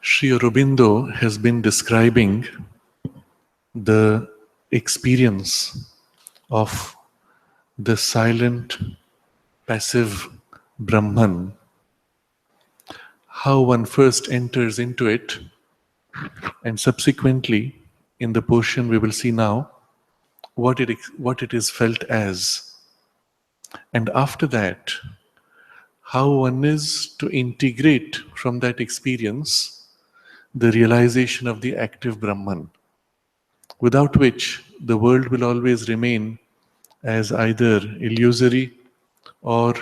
Sri Aurobindo has been describing the experience of the silent, passive Brahman, how one first enters into it, and subsequently, in the portion we will see now, what it is felt as. And after that, how one is to integrate from that experience the realization of the active Brahman, without which the world will always remain as either illusory or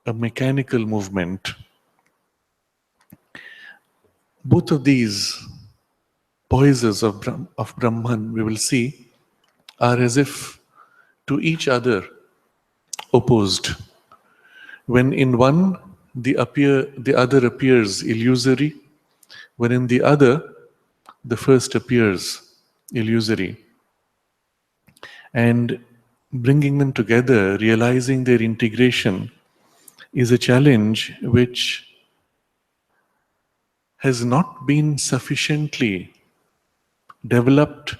a mechanical movement. Both of these poises of Brahman, we will see, are as if to each other opposed. When in one the other appears illusory, when in the other the first appears illusory. And bringing them together, realizing their integration, is a challenge which has not been sufficiently developed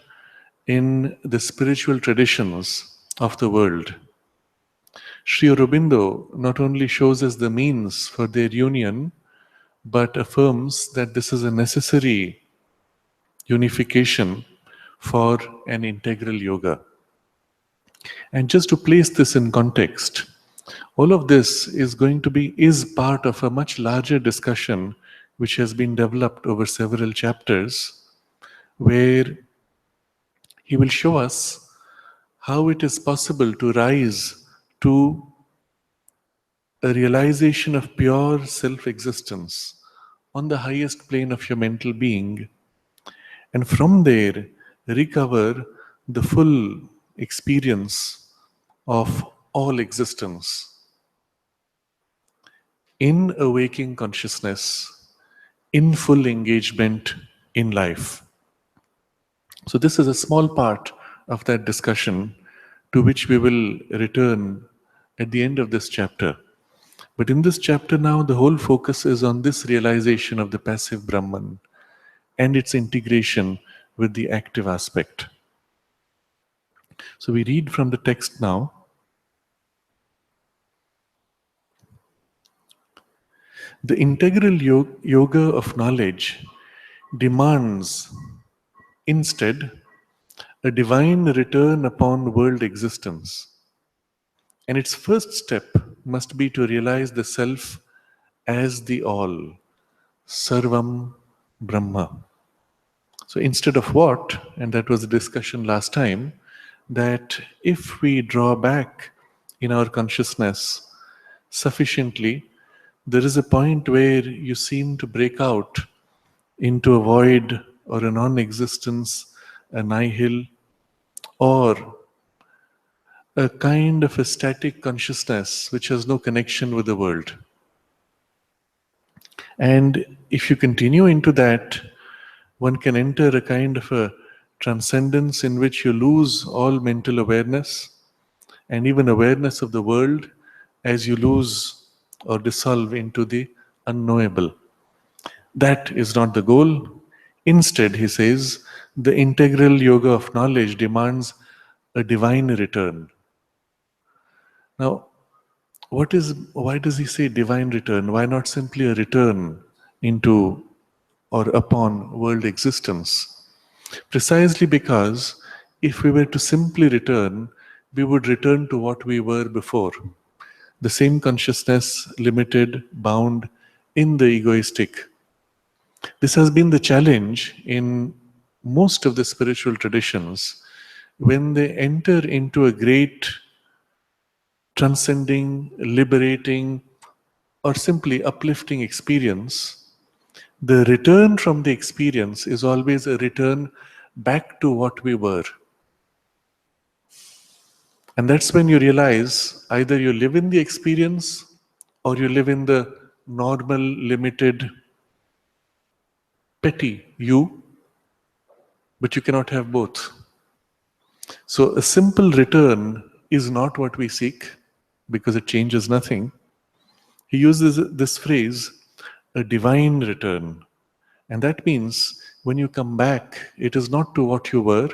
in the spiritual traditions of the world. Sri Aurobindo not only shows us the means for their union, but affirms that this is a necessary unification for an integral yoga. And just to place this in context, all of this is part of a much larger discussion which has been developed over several chapters, where he will show us how it is possible to rise to a realization of pure self-existence on the highest plane of your mental being, and from there recover the full experience of all existence in a waking consciousness, in full engagement in life. So this is a small part of that discussion to which we will return at the end of this chapter. But in this chapter now, the whole focus is on this realization of the passive Brahman and its integration with the active aspect. So we read from the text now. The integral yoga of knowledge demands instead a divine return upon world existence. And its first step must be to realize the self as the all, Sarvam Brahma. So instead of what, and that was the discussion last time, that if we draw back in our consciousness sufficiently, there is a point where you seem to break out into a void or a non-existence, a nihil, or a kind of a static consciousness which has no connection with the world. And if you continue into that, one can enter a kind of a transcendence in which you lose all mental awareness and even awareness of the world as you lose or dissolve into the unknowable. That is not the goal. Instead, he says, the integral yoga of knowledge demands a divine return. Now, why does he say divine return? Why not simply a return into or upon world existence? Precisely because if we were to simply return, we would return to what we were before. The same consciousness, limited, bound in the egoistic. This has been the challenge in most of the spiritual traditions. When they enter into a great transcending, liberating, or simply uplifting experience, the return from the experience is always a return back to what we were. And that's when you realize either you live in the experience or you live in the normal, limited, petty you, but you cannot have both. So a simple return is not what we seek because it changes nothing. He uses this phrase, a divine return. And that means when you come back, it is not to what you were,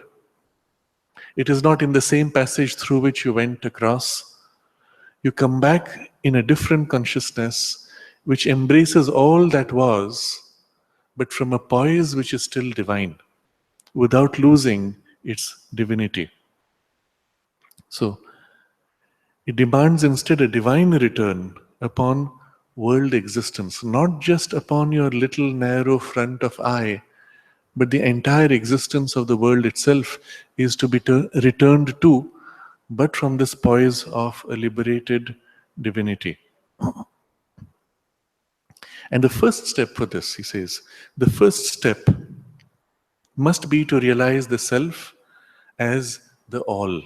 it is not in the same passage through which you went across. You come back in a different consciousness which embraces all that was, but from a poise which is still divine, without losing its divinity. So, it demands instead a divine return upon world existence, not just upon your little narrow front of eye, but the entire existence of the world itself is to be returned to, but from this poise of a liberated divinity. And the first step for this, he says, the first step must be to realize the self as the all.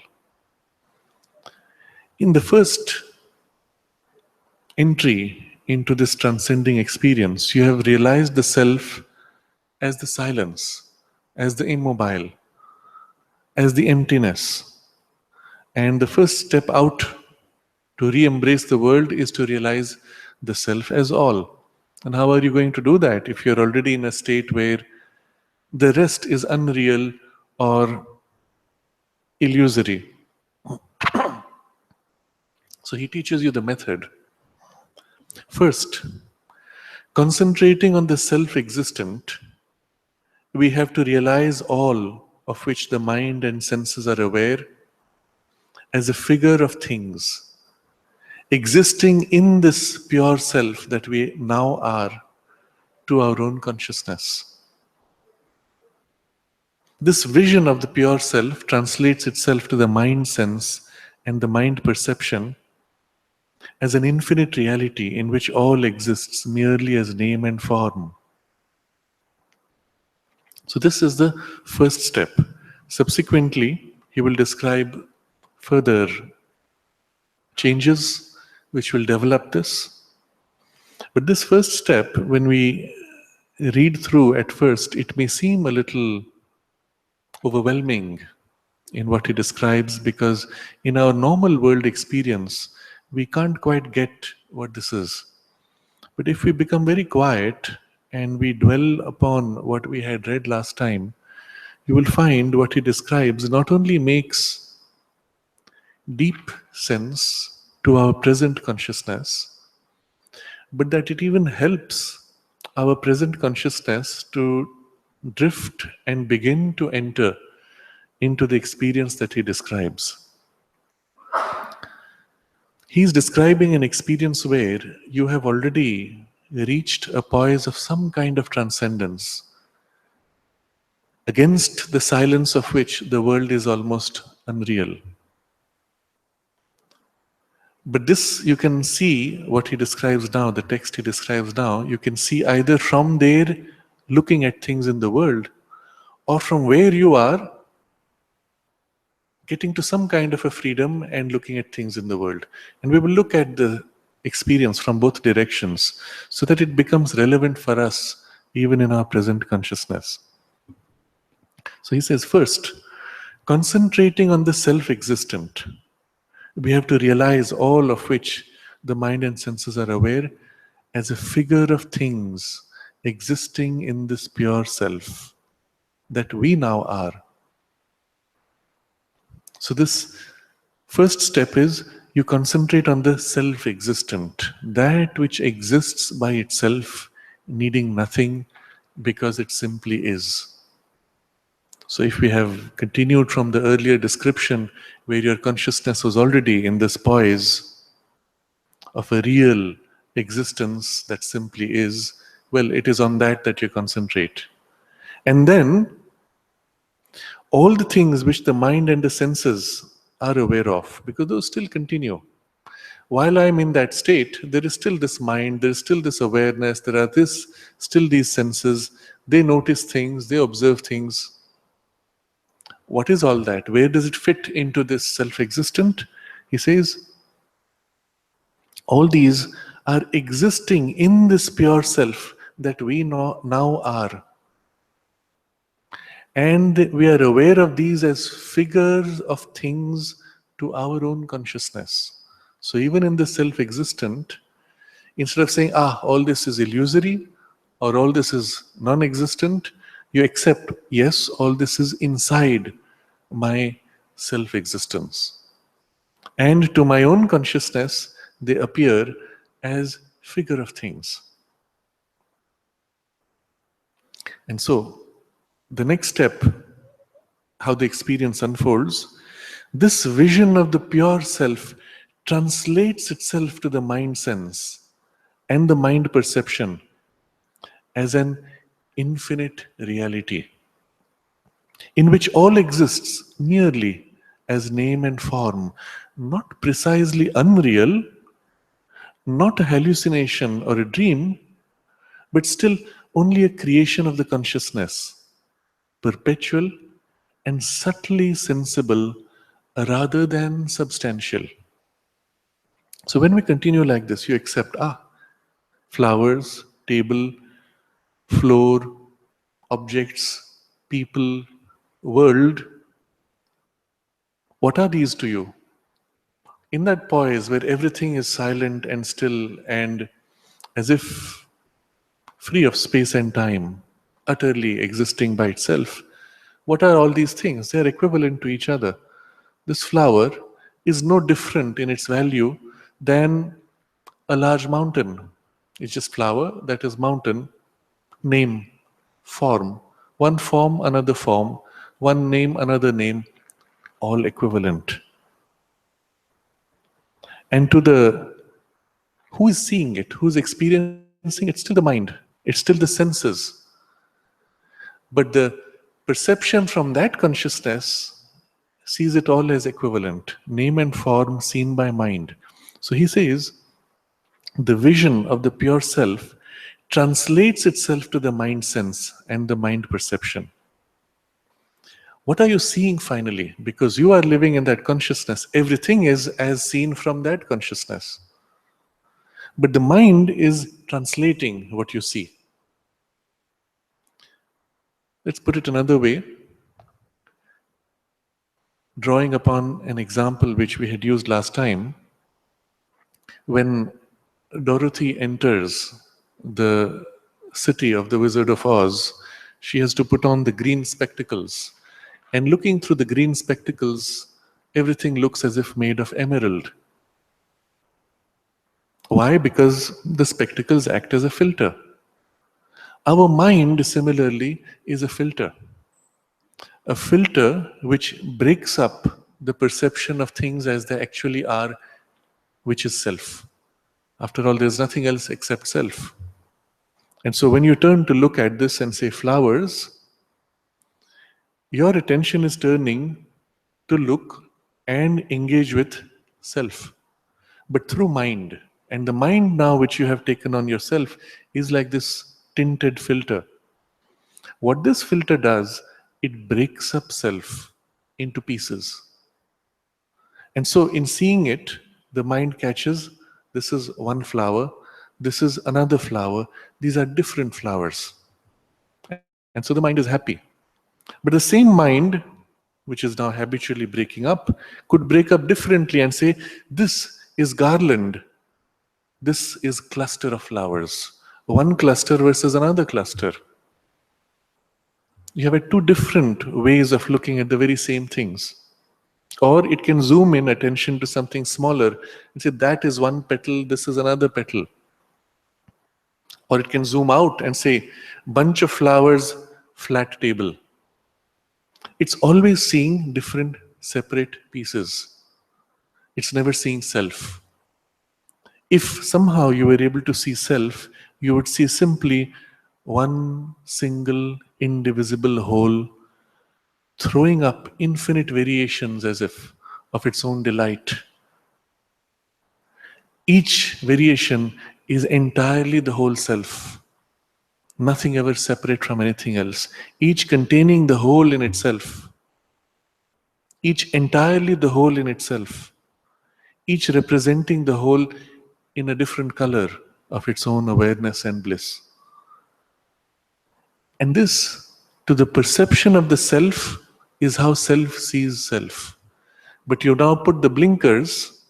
In the first entry into this transcending experience, you have realized the self as the silence, as the immobile, as the emptiness. And the first step out to re-embrace the world is to realize the self as all. And how are you going to do that if you're already in a state where the rest is unreal or illusory? So he teaches you the method. First, concentrating on the self-existent, we have to realize all of which the mind and senses are aware as a figure of things, existing in this pure self that we now are to our own consciousness. This vision of the pure self translates itself to the mind sense and the mind perception as an infinite reality in which all exists merely as name and form. So this is the first step. Subsequently, he will describe further changes which will develop this. But this first step, when we read through at first, it may seem a little overwhelming in what he describes, because in our normal world experience, we can't quite get what this is. But if we become very quiet and we dwell upon what we had read last time, you will find what he describes not only makes deep sense to our present consciousness, but that it even helps our present consciousness to drift and begin to enter into the experience that he describes. He's describing an experience where you have already reached a poise of some kind of transcendence, against the silence of which the world is almost unreal. But this, you can see what he describes now, the text he describes now, you can see either from there looking at things in the world, or from where you are getting to some kind of a freedom and looking at things in the world. And we will look at the experience from both directions so that it becomes relevant for us even in our present consciousness. So he says, first, concentrating on the self-existent, we have to realize all of which the mind and senses are aware as a figure of things existing in this pure self that we now are. So this first step is you concentrate on the self-existent, that which exists by itself, needing nothing because it simply is. So if we have continued from the earlier description where your consciousness was already in this poise of a real existence that simply is, well, it is on that you concentrate. And then all the things which the mind and the senses are aware of, because those still continue. While I'm in that state, there is still this mind, there is still this awareness, there are still these senses. They notice things, they observe things. What is all that? Where does it fit into this self-existent? He says, all these are existing in this pure self that we now are. And we are aware of these as figures of things to our own consciousness. So even in the self-existent, instead of saying, all this is illusory, or all this is non-existent, you accept, yes, all this is inside my self-existence. And to my own consciousness, they appear as figure of things. And so, the next step, how the experience unfolds, this vision of the pure self translates itself to the mind sense and the mind perception as an infinite reality, in which all exists merely as name and form, not precisely unreal, not a hallucination or a dream, but still only a creation of the consciousness, perpetual and subtly sensible rather than substantial. So when we continue like this, you accept, flowers, table, floor, objects, people, world. What are these to you? In that poise where everything is silent and still and as if free of space and time, utterly existing by itself, what are all these things? They are equivalent to each other. This flower is no different in its value than a large mountain. It's just flower, that is mountain, name, form. One form, another form. One name, another name. All equivalent. And to the who is seeing it, who is experiencing it, still the mind. It's still the senses. But the perception from that consciousness sees it all as equivalent, name and form seen by mind. So he says, the vision of the pure self translates itself to the mind sense and the mind perception. What are you seeing finally? Because you are living in that consciousness. Everything is as seen from that consciousness. But the mind is translating what you see. Let's put it another way. Drawing upon an example which we had used last time, when Dorothy enters the city of the Wizard of Oz, she has to put on the green spectacles. And looking through the green spectacles, everything looks as if made of emerald. Why? Because the spectacles act as a filter. Our mind, similarly, is a filter. A filter which breaks up the perception of things as they actually are, which is self. After all, there's nothing else except self. And so when you turn to look at this and say flowers, your attention is turning to look and engage with self, but through mind. And the mind now which you have taken on yourself is like this tinted filter. What this filter does, it breaks up self into pieces. And so in seeing it, the mind catches, this is one flower, this is another flower, these are different flowers. And so the mind is happy. But the same mind, which is now habitually breaking up, could break up differently and say, this is garland, this is cluster of flowers. One cluster versus another cluster. You have two different ways of looking at the very same things. Or it can zoom in attention to something smaller and say, that is one petal, this is another petal. Or it can zoom out and say, bunch of flowers, flat table. It's always seeing different separate pieces. It's never seeing self. If somehow you were able to see self, you would see simply one single indivisible whole, throwing up infinite variations as if of its own delight. Each variation is entirely the whole self. Nothing ever separate from anything else. Each containing the whole in itself. Each entirely the whole in itself. Each representing the whole in a different color of its own awareness and bliss. And this, to the perception of the self, is how self sees self. But you now put the blinkers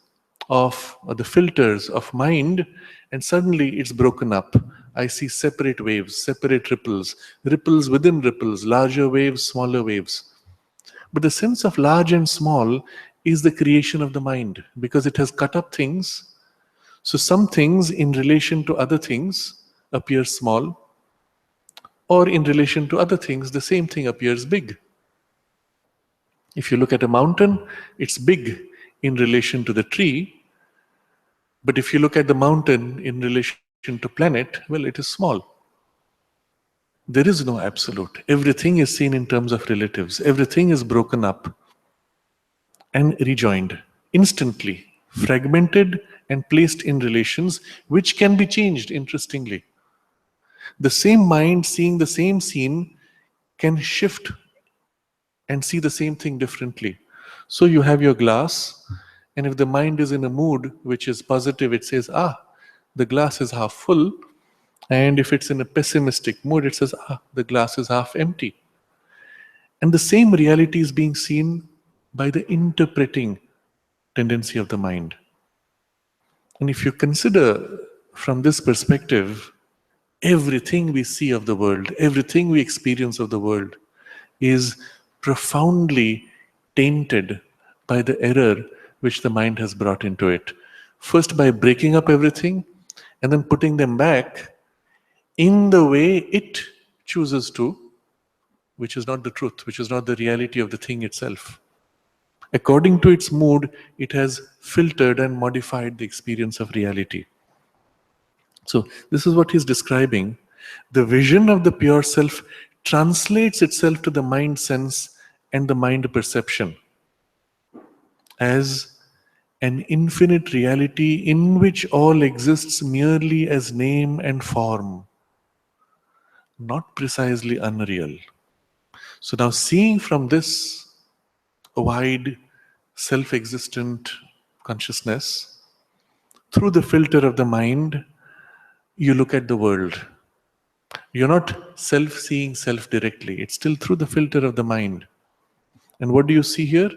of, or the filters of mind, and suddenly it's broken up. I see separate waves, separate ripples, ripples within ripples, larger waves, smaller waves. But the sense of large and small is the creation of the mind, because it has cut up things. So some things in relation to other things appear small, or in relation to other things, the same thing appears big. If you look at a mountain, it's big in relation to the tree, but if you look at the mountain in relation to planet, well, it is small. There is no absolute. Everything is seen in terms of relatives. Everything is broken up and rejoined instantly, fragmented and placed in relations which can be changed, interestingly. The same mind seeing the same scene can shift and see the same thing differently. So you have your glass, and if the mind is in a mood which is positive, it says, the glass is half full. And if it's in a pessimistic mood, it says, the glass is half empty. And the same reality is being seen by the interpreting tendency of the mind. And if you consider from this perspective, everything we see of the world, everything we experience of the world is profoundly tainted by the error which the mind has brought into it. First, by breaking up everything and then putting them back in the way it chooses to, which is not the truth, which is not the reality of the thing itself. According to its mood, it has filtered and modified the experience of reality. So, this is what he's describing. The vision of the pure self translates itself to the mind sense and the mind perception as an infinite reality in which all exists merely as name and form, not precisely unreal. So now, seeing from this wide, self-existent consciousness, through the filter of the mind, you look at the world. You're not self-seeing self directly. It's still through the filter of the mind. And what do you see here?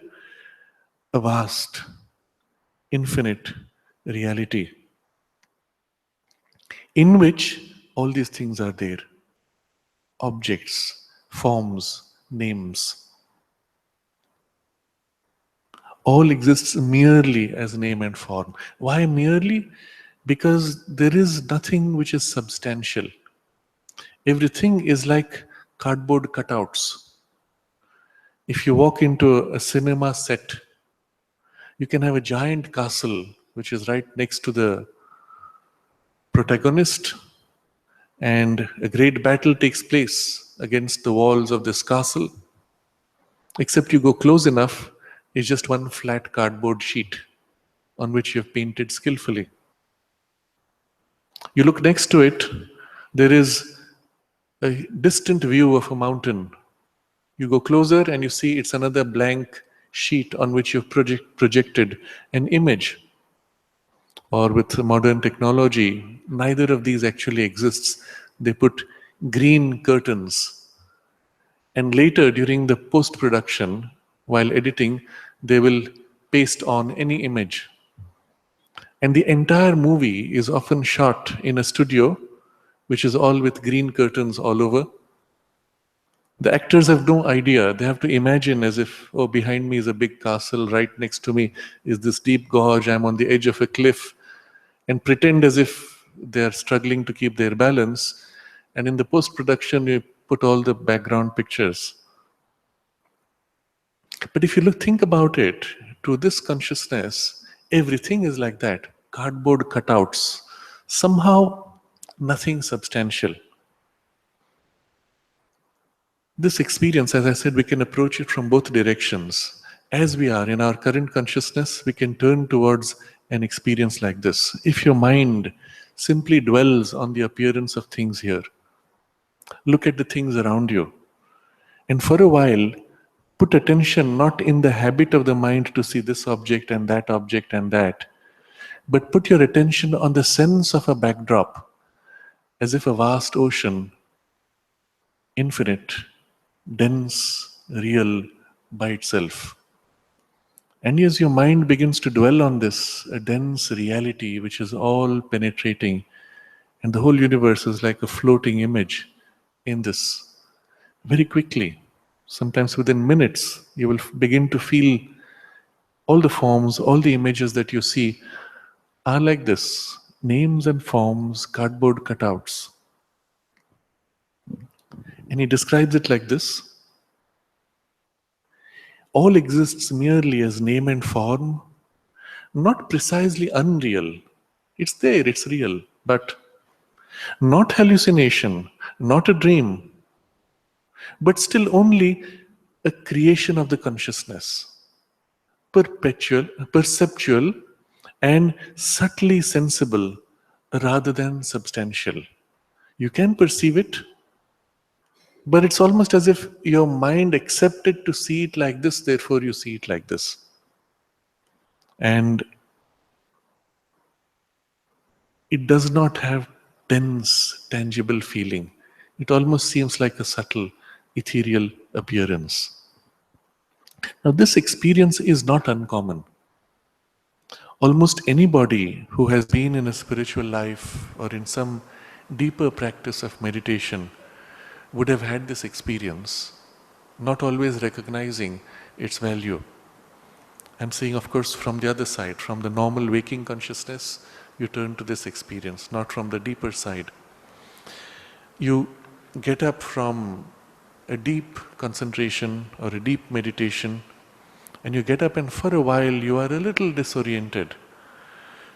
A vast, infinite reality in which all these things are there. Objects, forms, names. All exists merely as name and form. Why merely? Because there is nothing which is substantial. Everything is like cardboard cutouts. If you walk into a cinema set, you can have a giant castle which is right next to the protagonist, and a great battle takes place against the walls of this castle. Except you go close enough, it's just one flat cardboard sheet on which you have painted skillfully. You look next to it, there is a distant view of a mountain. You go closer and you see it's another blank sheet on which you've projected an image. Or with modern technology, neither of these actually exists. They put green curtains. And later, during the post-production, while editing, they will paste on any image. And the entire movie is often shot in a studio, which is all with green curtains all over. The actors have no idea. They have to imagine as if, behind me is a big castle, right next to me is this deep gorge, I'm on the edge of a cliff, and pretend as if they're struggling to keep their balance. And in the post-production, you put all the background pictures. But if you think about it, to this consciousness, everything is like that. Cardboard cutouts. Somehow, nothing substantial. This experience, as I said, we can approach it from both directions. As we are in our current consciousness, we can turn towards an experience like this. If your mind simply dwells on the appearance of things here, look at the things around you, and for a while, put attention not in the habit of the mind to see this object and that, but put your attention on the sense of a backdrop, as if a vast ocean, infinite, dense, real by itself. And as your mind begins to dwell on this, a dense reality which is all penetrating And the whole universe is like a floating image in this. Very quickly, sometimes within minutes, you will begin to feel all the forms, all the images that you see are like this: names and forms, cardboard cutouts. And he describes it like this: all exists merely as name and form, not precisely unreal. It's there, it's real, but not hallucination, not a dream, but still only a creation of the consciousness, perpetual, perceptual, and subtly sensible rather than substantial. You can perceive it, but it's almost as if your mind accepted to see it like this, therefore you see it like this. And it does not have dense, tangible feeling. It almost seems like a subtle, ethereal appearance. Now, this experience is not uncommon. Almost anybody who has been in a spiritual life or in some deeper practice of meditation would have had this experience, not always recognizing its value. I'm saying, of course, from the other side, from the normal waking consciousness, you turn to this experience, not from the deeper side. You get up from a deep concentration or a deep meditation, and you get up, and for a while you are a little disoriented.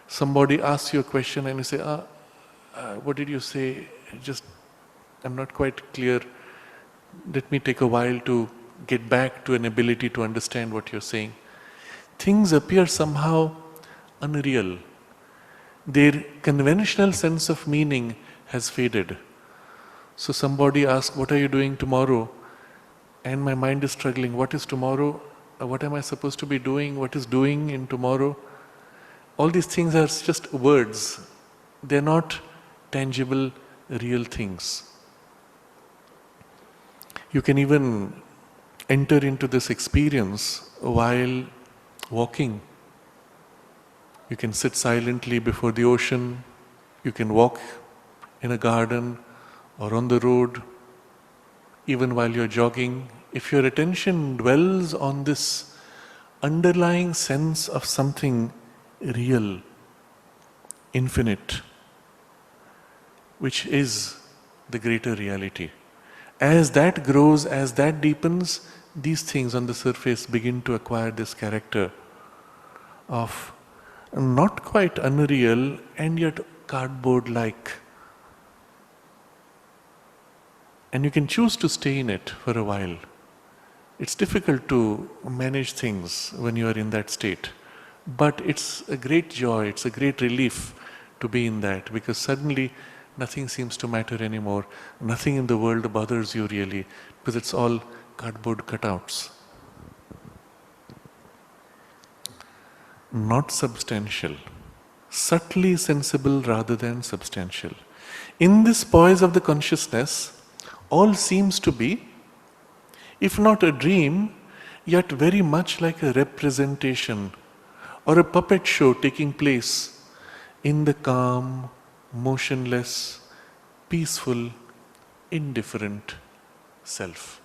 Somebody asks you a question, and you say, what did you say? I'm not quite clear. Let me take a while to get back to an ability to understand what you're saying. Things appear somehow unreal. Their conventional sense of meaning has faded. So somebody asks, what are you doing tomorrow? And my mind is struggling. What is tomorrow? What am I supposed to be doing? What is doing in tomorrow? All these things are just words. They're not tangible, real things. You can even enter into this experience while walking. You can sit silently before the ocean. You can walk in a garden or on the road, even while you're jogging. If your attention dwells on this underlying sense of something real, infinite, which is the greater reality, as that grows, as that deepens, these things on the surface begin to acquire this character of not quite unreal and yet cardboard-like. And you can choose to stay in it for a while. It's difficult to manage things when you are in that state. But it's a great joy, it's a great relief to be in that, because suddenly nothing seems to matter anymore. Nothing in the world bothers you really, because it's all cardboard cutouts. Not substantial. Subtly sensible rather than substantial. In this poise of the consciousness, all seems to be, if not a dream, yet very much like a representation or a puppet show taking place in the calm, motionless, peaceful, indifferent self.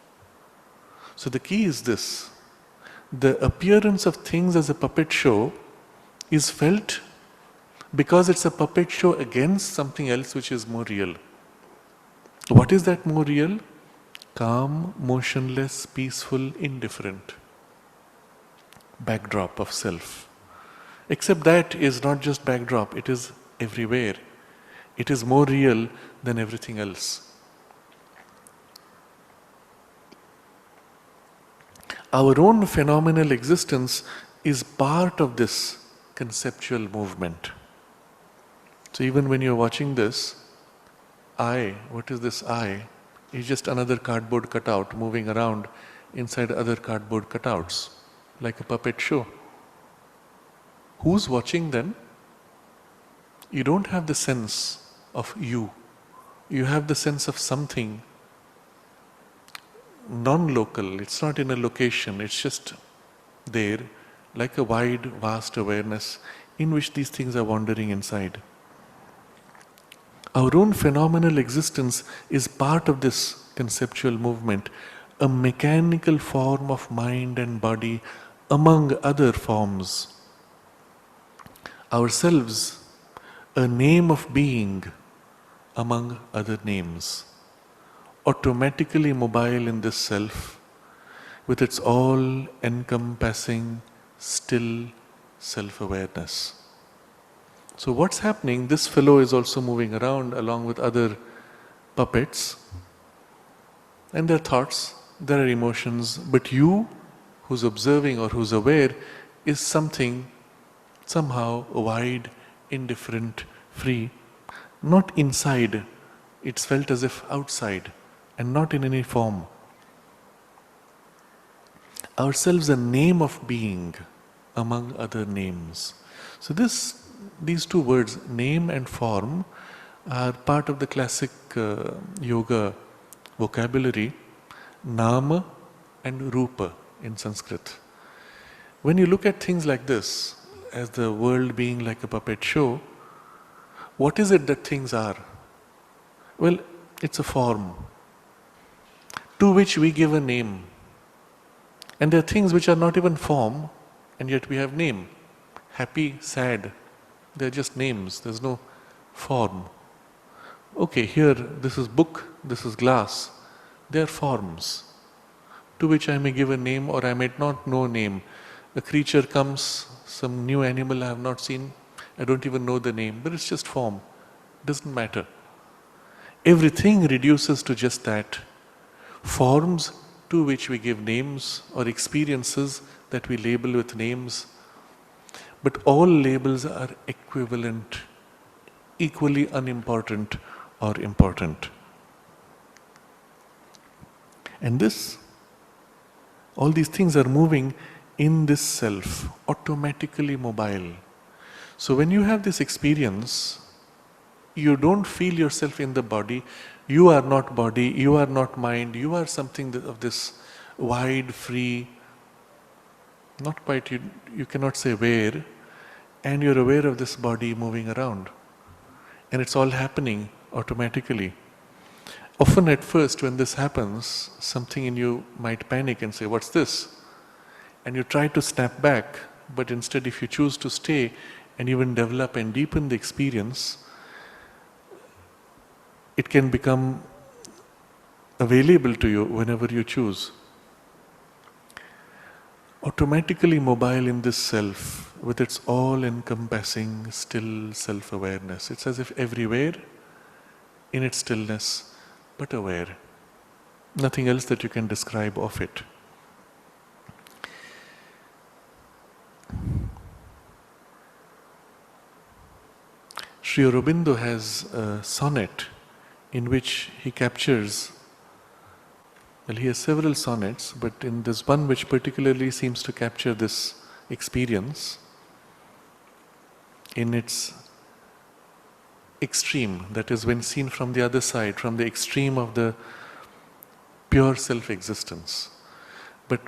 So the key is this: the appearance of things as a puppet show is felt because it's a puppet show against something else which is more real. What is that more real? Calm, motionless, peaceful, indifferent backdrop of self. Except that is not just backdrop, it is everywhere. It is more real than everything else. Our own phenomenal existence is part of this conceptual movement. So even when you're watching this, I, what is this I? Is just another cardboard cutout moving around inside other cardboard cutouts, like a puppet show. Who's watching then? You don't have the sense of you. You have the sense of something non-local. It's not in a location. It's just there, like a wide, vast awareness in which these things are wandering inside. Our own phenomenal existence is part of this conceptual movement, a mechanical form of mind and body among other forms. Ourselves, a name of being among other names, automatically mobile in this self, with its all encompassing, still self awareness. So, what's happening? This fellow is also moving around along with other puppets, and their thoughts, there are emotions, but you, who's observing or who's aware, is something somehow wide, indifferent, free, not inside. It's felt as if outside and not in any form. Ourselves a name of being among other names. So these two words, name and form, are part of the classic yoga vocabulary, nama and rupa in Sanskrit. When you look at things like this, as the world being like a puppet show, what is it that things are? Well, it's a form to which we give a name. And there are things which are not even form, and yet we have name. Happy, sad, they're just names, there's no form. Okay, here, this is book, this is glass. They are forms to which I may give a name or I may not know a name. A creature comes, some new animal I have not seen, I don't even know the name, but it's just form. Doesn't matter. Everything reduces to just that. Forms to which we give names or experiences that we label with names. But all labels are equivalent, equally unimportant or important. And all these things are moving in this self, automatically mobile. So when you have this experience, you don't feel yourself in the body. You are not body, you are not mind, you are something of this wide, free, not quite, you cannot say where, and you're aware of this body moving around. And it's all happening automatically. Often at first when this happens, something in you might panic and say, what's this? And you try to snap back, but instead if you choose to stay and even develop and deepen the experience, it can become available to you whenever you choose. Automatically mobile in this self, with its all-encompassing, still self-awareness. It's as if everywhere, in its stillness, but aware. Nothing else that you can describe of it. Sri Aurobindo has a sonnet in which he captures, well, he has several sonnets, but in this one which particularly seems to capture this experience in its extreme, that is, when seen from the other side, from the extreme of the pure self-existence. But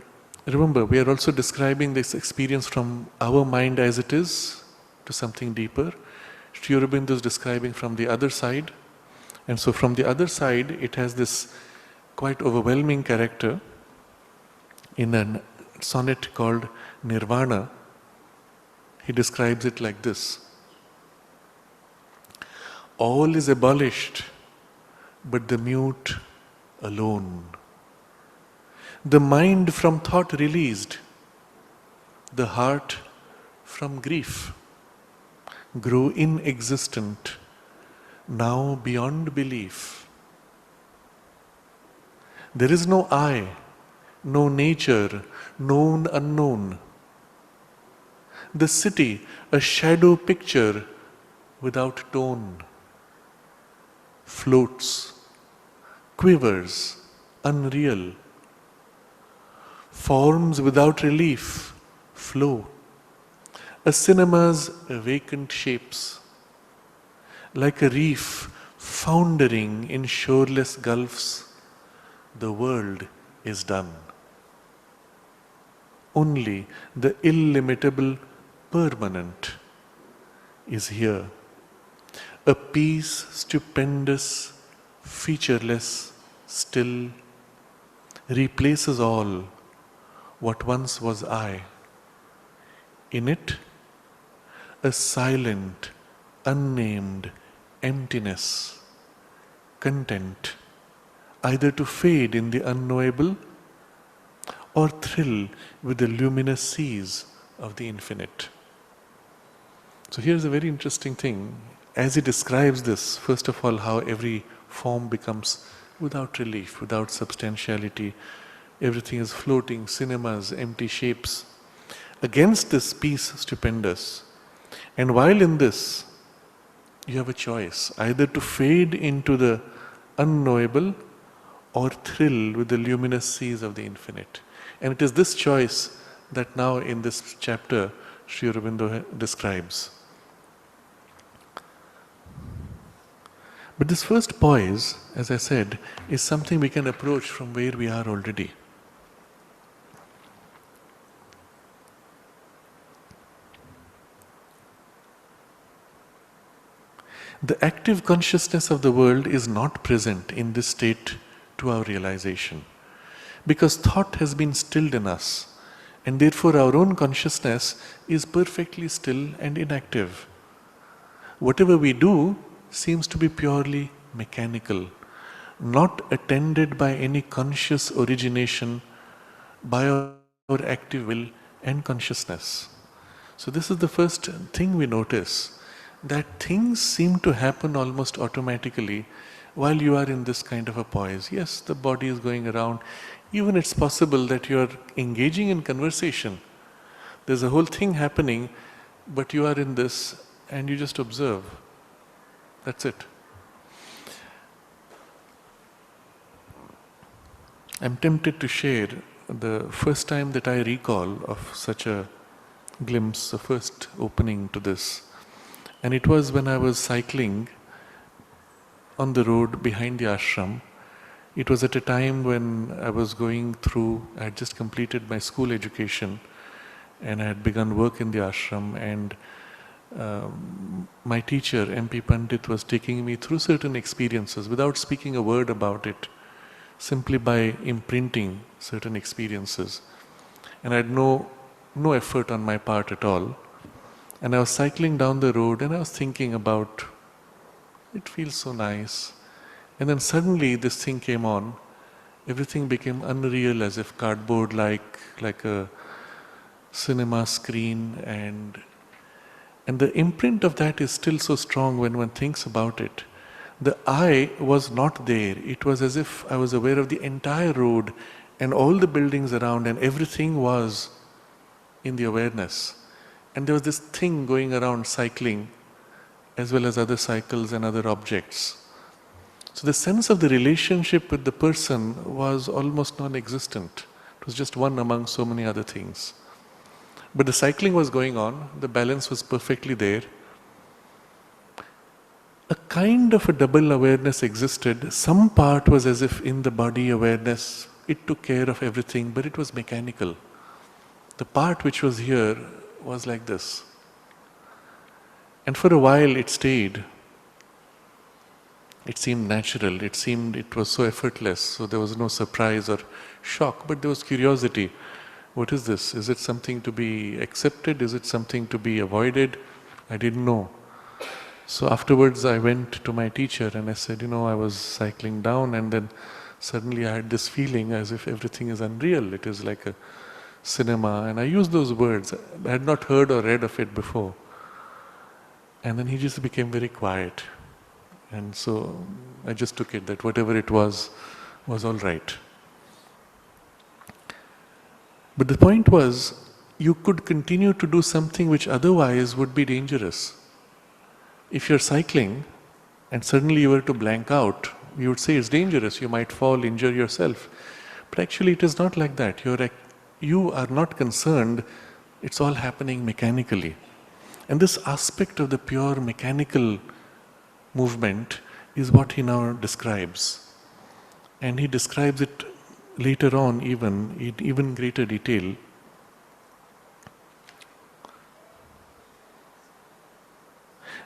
remember, we are also describing this experience from our mind as it is to something deeper. Sri Aurobindo is describing from the other side. And so from the other side, it has this quite overwhelming character in a sonnet called Nirvana. He describes it like this. All is abolished, but the mute alone. The mind from thought released, the heart from grief, grew inexistent, now beyond belief. There is no I, no nature, known unknown. The city, a shadow picture without tone, floats, quivers, unreal. Forms without relief flow. A cinema's vacant shapes, like a reef foundering in shoreless gulfs, the world is done. Only the illimitable permanent is here. A peace stupendous, featureless, still, replaces all what once was I. In it, a silent, unnamed emptiness, content, either to fade in the unknowable or thrill with the luminous seas of the infinite. So here's a very interesting thing. As he describes this, first of all, how every form becomes without relief, without substantiality, everything is floating, cinemas, empty shapes. Against this peace stupendous, and while in this, you have a choice, either to fade into the unknowable or thrill with the luminous seas of the infinite. And it is this choice that now in this chapter Sri Aurobindo describes. But this first poise, as I said, is something we can approach from where we are already. The active consciousness of the world is not present in this state to our realization, because thought has been stilled in us, and therefore our own consciousness is perfectly still and inactive. Whatever we do seems to be purely mechanical, not attended by any conscious origination by our active will and consciousness. So this is the first thing we notice, that things seem to happen almost automatically while you are in this kind of a poise. Yes, the body is going around. Even it's possible that you are engaging in conversation. There's a whole thing happening, but you are in this and you just observe. That's it. I'm tempted to share the first time that I recall of such a glimpse, the first opening to this. And it was when I was cycling on the road behind the ashram. It was at a time when I was going through, I had just completed my school education and I had begun work in the ashram, and my teacher, MP Pandit, was taking me through certain experiences without speaking a word about it, simply by imprinting certain experiences. And I had no effort on my part at all. And I was cycling down the road and I was thinking about, it feels so nice. And then suddenly this thing came on. Everything became unreal, as if cardboard, like a cinema screen, and the imprint of that is still so strong when one thinks about it. The I was not there. It was as if I was aware of the entire road and all the buildings around, and everything was in the awareness. And there was this thing going around cycling, as well as other cycles and other objects. So the sense of the relationship with the person was almost non-existent. It was just one among so many other things. But the cycling was going on, the balance was perfectly there. A kind of a double awareness existed. Some part was as if in the body awareness, it took care of everything, but it was mechanical. The part which was here was like this. And for a while it stayed. It seemed natural, it was so effortless, so there was no surprise or shock, but there was curiosity. What is this? Is it something to be accepted? Is it something to be avoided? I didn't know. So afterwards I went to my teacher and I said, I was cycling down and then suddenly I had this feeling as if everything is unreal. It is like a cinema, and I used those words. I had not heard or read of it before. And then he just became very quiet. And so I just took it that whatever it was all right. But the point was, you could continue to do something which otherwise would be dangerous. If you're cycling and suddenly you were to blank out, you would say it's dangerous, you might fall, injure yourself. But actually it is not like that. You are not concerned, it's all happening mechanically. And this aspect of the pure mechanical movement is what he now describes. And he describes it later on in even greater detail.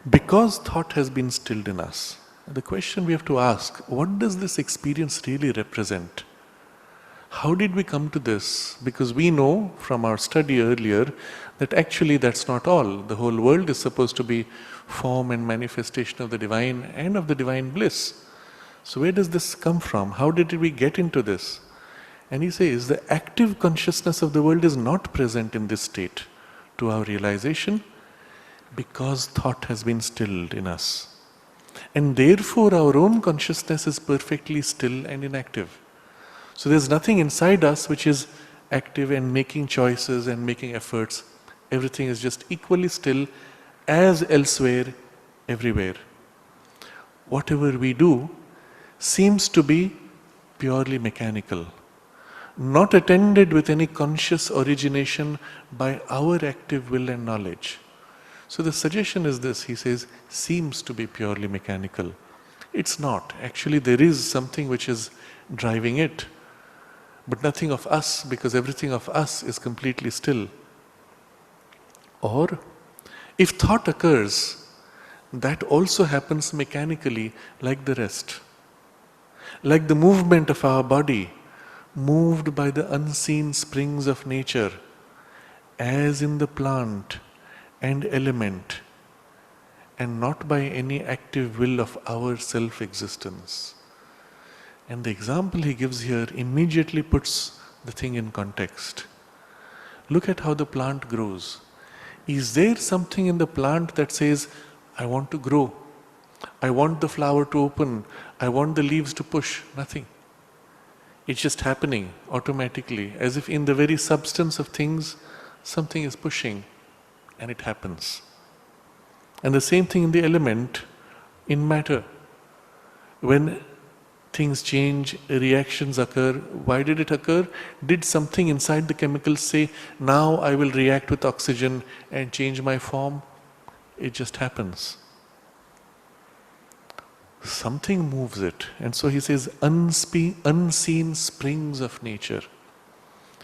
Because thought has been stilled in us, the question we have to ask, what does this experience really represent? How did we come to this? Because we know from our study earlier that actually that's not all. The whole world is supposed to be form and manifestation of the divine and of the divine bliss. So where does this come from? How did we get into this? And he says the active consciousness of the world is not present in this state to our realization because thought has been stilled in us. And therefore our own consciousness is perfectly still and inactive. So there's nothing inside us which is active and making choices and making efforts. Everything is just equally still as elsewhere, everywhere. Whatever we do seems to be purely mechanical, not attended with any conscious origination by our active will and knowledge. So the suggestion is this, he says, seems to be purely mechanical. It's not. Actually there is something which is driving it, but nothing of us, because everything of us is completely still. Or, if thought occurs, that also happens mechanically like the rest. Like the movement of our body, moved by the unseen springs of nature, as in the plant and element, and not by any active will of our self-existence. And the example he gives here immediately puts the thing in context. Look at how the plant grows. Is there something in the plant that says, I want to grow, I want the flower to open, I want the leaves to push? Nothing. It's just happening automatically, as if in the very substance of things, something is pushing, and it happens. And the same thing in the element, in matter. When things change, reactions occur. Why did it occur? Did something inside the chemicals say, now I will react with oxygen and change my form? It just happens. Something moves it. And so he says, unseen springs of nature.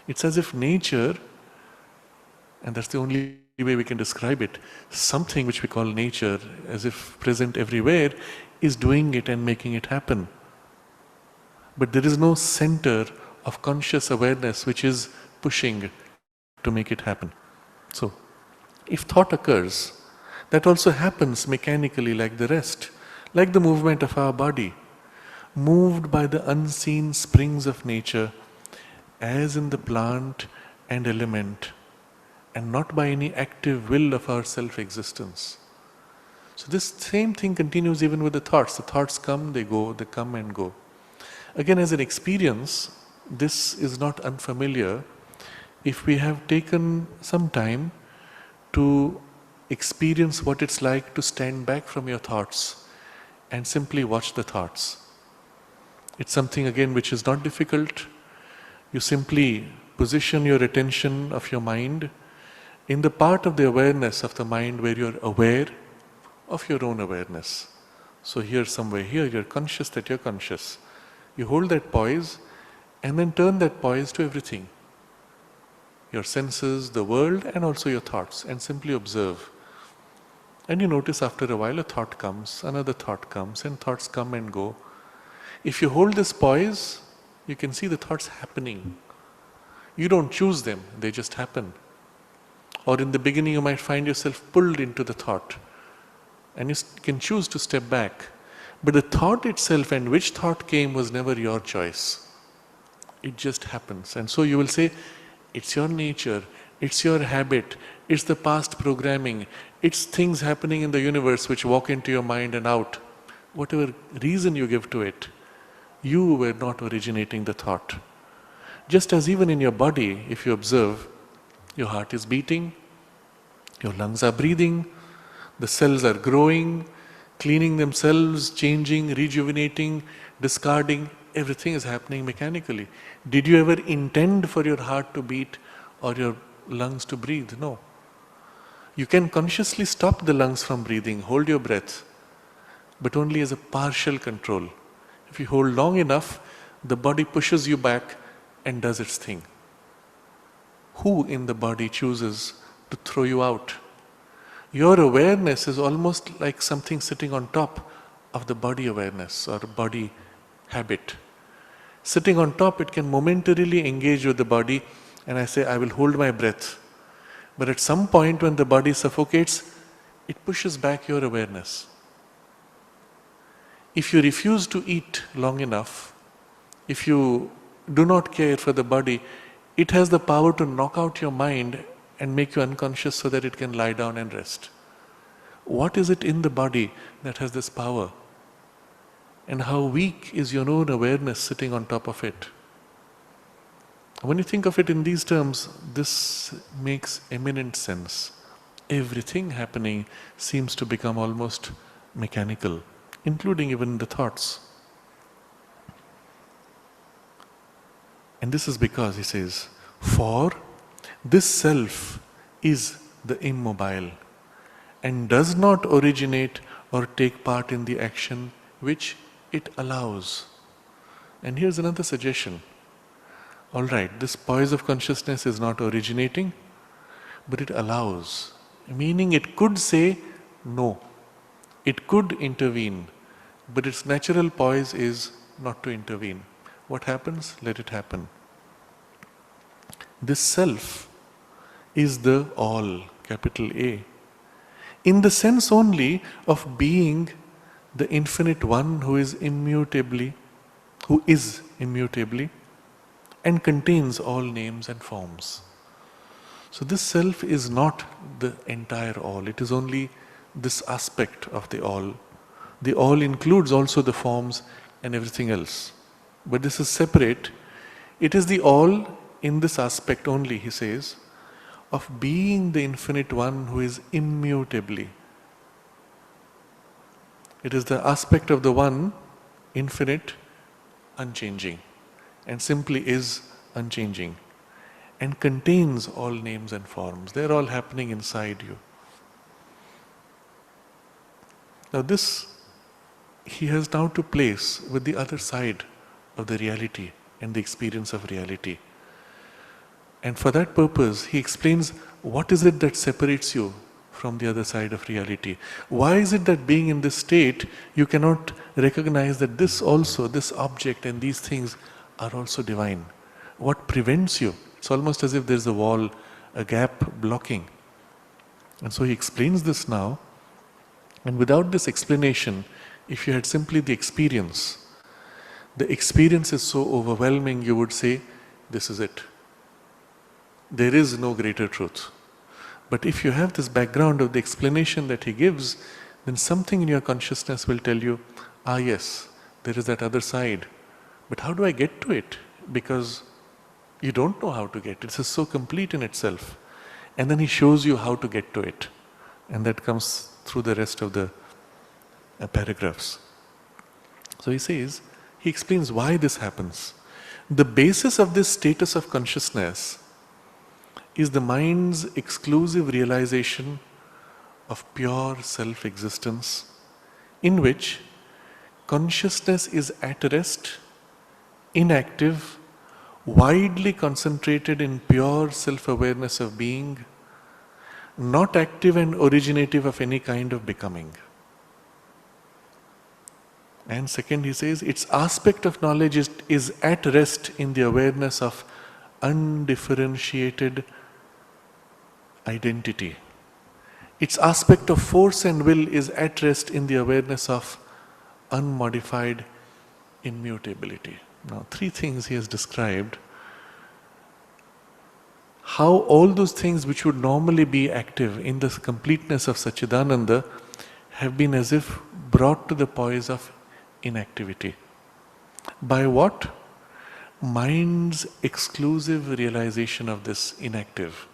It's as if nature, and that's the only way we can describe it, something which we call nature, as if present everywhere, is doing it and making it happen. But there is no center of conscious awareness which is pushing to make it happen. So, if thought occurs, that also happens mechanically like the rest, like the movement of our body, moved by the unseen springs of nature, as in the plant and element, and not by any active will of our self-existence. So this same thing continues even with the thoughts. The thoughts come, they go, they come and go. Again, as an experience, this is not unfamiliar if we have taken some time to experience what it's like to stand back from your thoughts and simply watch the thoughts. It's something again which is not difficult. You simply position your attention of your mind in the part of the awareness of the mind where you're aware of your own awareness. So here somewhere here you're conscious that you're conscious. You hold that poise and then turn that poise to everything. Your senses, the world, and also your thoughts, and simply observe. And you notice after a while a thought comes, another thought comes, and thoughts come and go. If you hold this poise, you can see the thoughts happening. You don't choose them, they just happen. Or in the beginning you might find yourself pulled into the thought, and you can choose to step back. But the thought itself and which thought came was never your choice. It just happens. And so you will say, it's your nature, it's your habit, it's the past programming, it's things happening in the universe which walk into your mind and out. Whatever reason you give to it, you were not originating the thought. Just as even in your body, if you observe, your heart is beating, your lungs are breathing, the cells are growing, cleaning themselves, changing, rejuvenating, discarding, everything is happening mechanically. Did you ever intend for your heart to beat or your lungs to breathe? No. You can consciously stop the lungs from breathing, hold your breath, but only as a partial control. If you hold long enough, the body pushes you back and does its thing. Who in the body chooses to throw you out? Your awareness is almost like something sitting on top of the body awareness or body habit. Sitting on top, it can momentarily engage with the body, and I say, I will hold my breath. But at some point, when the body suffocates, it pushes back your awareness. If you refuse to eat long enough, if you do not care for the body, it has the power to knock out your mind and make you unconscious so that it can lie down and rest. What is it in the body that has this power? And how weak is your own awareness sitting on top of it? When you think of it in these terms, this makes eminent sense. Everything happening seems to become almost mechanical, including even the thoughts. And this is because, he says, for this self is the immobile and does not originate or take part in the action which it allows. And here's another suggestion. All right, this poise of consciousness is not originating, but it allows. Meaning it could say no. It could intervene, but its natural poise is not to intervene. What happens? Let it happen. This self is the all, capital A, in the sense only of being the infinite one who is immutably and contains all names and forms. So this self is not the entire all, it is only this aspect of the all. The all includes also the forms and everything else. But this is separate. It is the all in this aspect only, he says, of being the infinite one who is immutably. It is the aspect of the one, infinite, unchanging, and simply is unchanging, and contains all names and forms. They're all happening inside you. Now this he has now to place with the other side of the reality and the experience of reality. And for that purpose, he explains what is it that separates you from the other side of reality. Why is it that being in this state, you cannot recognize that this also, this object and these things are also divine? What prevents you? It's almost as if there's a wall, a gap blocking. And so he explains this now. And without this explanation, if you had simply the experience is so overwhelming, you would say, this is it. There is no greater truth. But if you have this background of the explanation that he gives, then something in your consciousness will tell you, yes, there is that other side. But how do I get to it? Because you don't know how to get it. It's so complete in itself. And then he shows you how to get to it. And that comes through the rest of the paragraphs. So he explains why this happens. The basis of this status of consciousness is the mind's exclusive realization of pure self-existence, in which consciousness is at rest, inactive, widely concentrated in pure self-awareness of being, not active and originative of any kind of becoming. And second, he says, its aspect of knowledge is at rest in the awareness of undifferentiated identity. Its aspect of force and will is at rest in the awareness of unmodified immutability. Now, three things he has described. How all those things which would normally be active in the completeness of Satchidananda have been as if brought to the poise of inactivity. By what? Mind's exclusive realization of this inactive.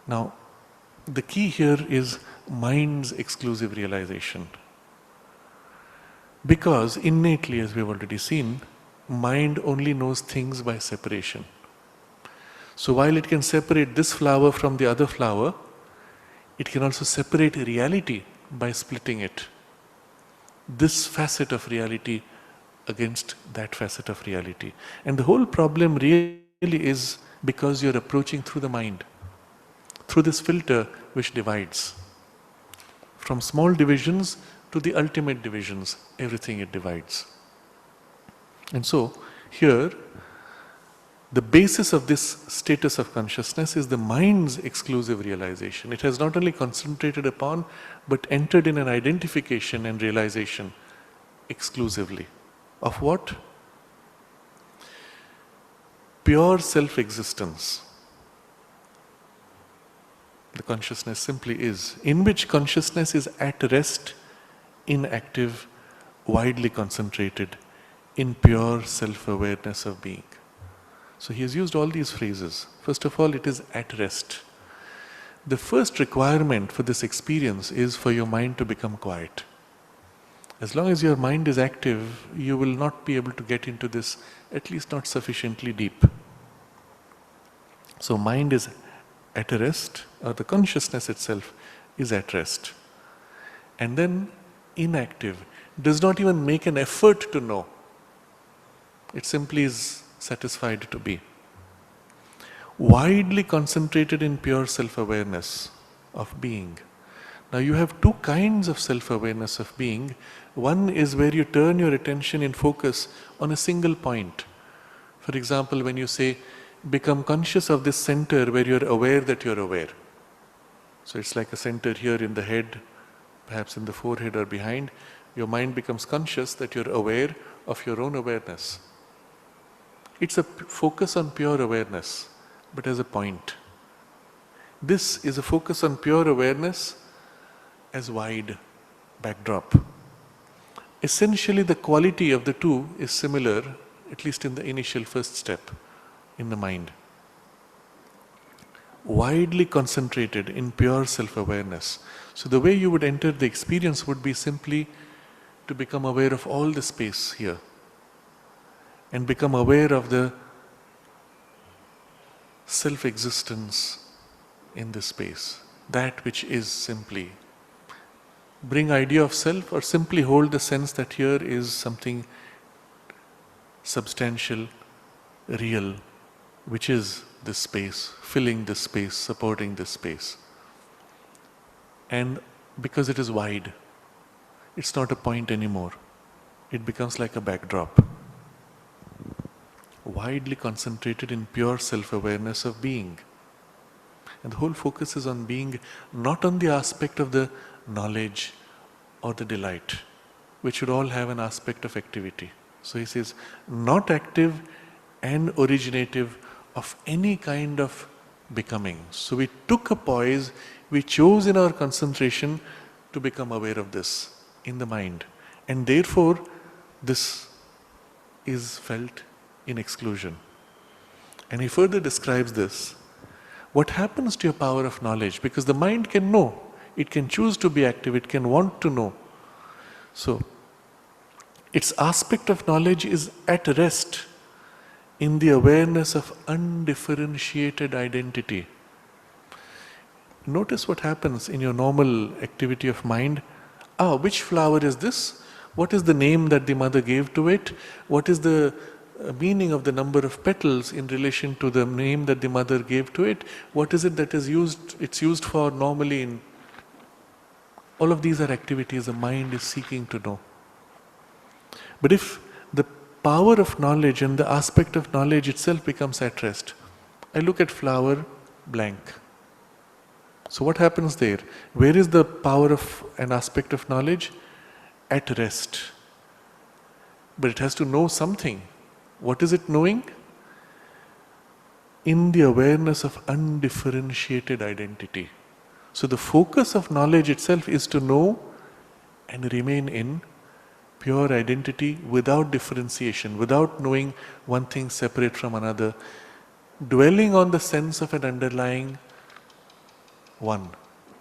Now, the key here is mind's exclusive realization. Because innately, as we've already seen, mind only knows things by separation. So while it can separate this flower from the other flower, it can also separate reality by splitting it. This facet of reality against that facet of reality. And the whole problem really is because you're approaching through the mind, through this filter which divides. From small divisions to the ultimate divisions, everything it divides. And so, here, the basis of this status of consciousness is the mind's exclusive realization. It has not only concentrated upon, but entered in an identification and realization exclusively. Of what? Pure self-existence. The consciousness simply is, in which consciousness is at rest, inactive, widely concentrated, in pure self-awareness of being. So he has used all these phrases. First of all, it is at rest. The first requirement for this experience is for your mind to become quiet. As long as your mind is active, you will not be able to get into this, at least not sufficiently deep. So mind is at rest, or the consciousness itself is at rest. And then inactive, does not even make an effort to know. It simply is satisfied to be. Widely concentrated in pure self-awareness of being. Now you have two kinds of self-awareness of being. One is where you turn your attention in focus on a single point. For example, when you say, become conscious of this center where you're aware that you're aware. So it's like a center here in the head, perhaps in the forehead or behind. Your mind becomes conscious that you're aware of your own awareness. It's a focus on pure awareness, but as a point. This is a focus on pure awareness as wide backdrop. Essentially, the quality of the two is similar, at least in the initial first step in the mind. Widely concentrated in pure self-awareness. So the way you would enter the experience would be simply to become aware of all the space here and become aware of the self-existence in this space, that which is simply. Bring idea of self, or simply hold the sense that here is something substantial, real, which is this space, filling this space, supporting this space. And because it is wide, it's not a point anymore. It becomes like a backdrop. Widely concentrated in pure self-awareness of being. And the whole focus is on being, not on the aspect of the knowledge or the delight, which should all have an aspect of activity. So he says, not active and originative of any kind of becoming. So we took a poise, we chose in our concentration to become aware of this in the mind. And therefore, this is felt in exclusion. And he further describes this. What happens to your power of knowledge? Because the mind can know, it can choose to be active, it can want to know. So, its aspect of knowledge is at rest in the awareness of undifferentiated identity. Notice what happens in your normal activity of mind. Which flower is this? What is the name that the mother gave to it? What is the meaning of the number of petals in relation to the name that the mother gave to it? What is it that is used, it's used for normally in... All of these are activities the mind is seeking to know. But if the power of knowledge and the aspect of knowledge itself becomes at rest, I look at flower blank. So what happens there? Where is the power of an aspect of knowledge? At rest. But it has to know something. What is it knowing? In the awareness of undifferentiated identity. So the focus of knowledge itself is to know and remain in pure identity without differentiation, without knowing one thing separate from another, dwelling on the sense of an underlying one,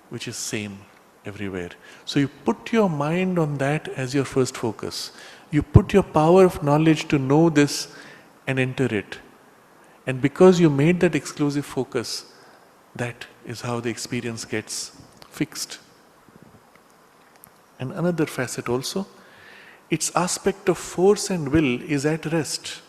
which is same everywhere. So you put your mind on that as your first focus. You put your power of knowledge to know this and enter it. And because you made that exclusive focus, that is how the experience gets fixed. And another facet also, its aspect of force and will is at rest.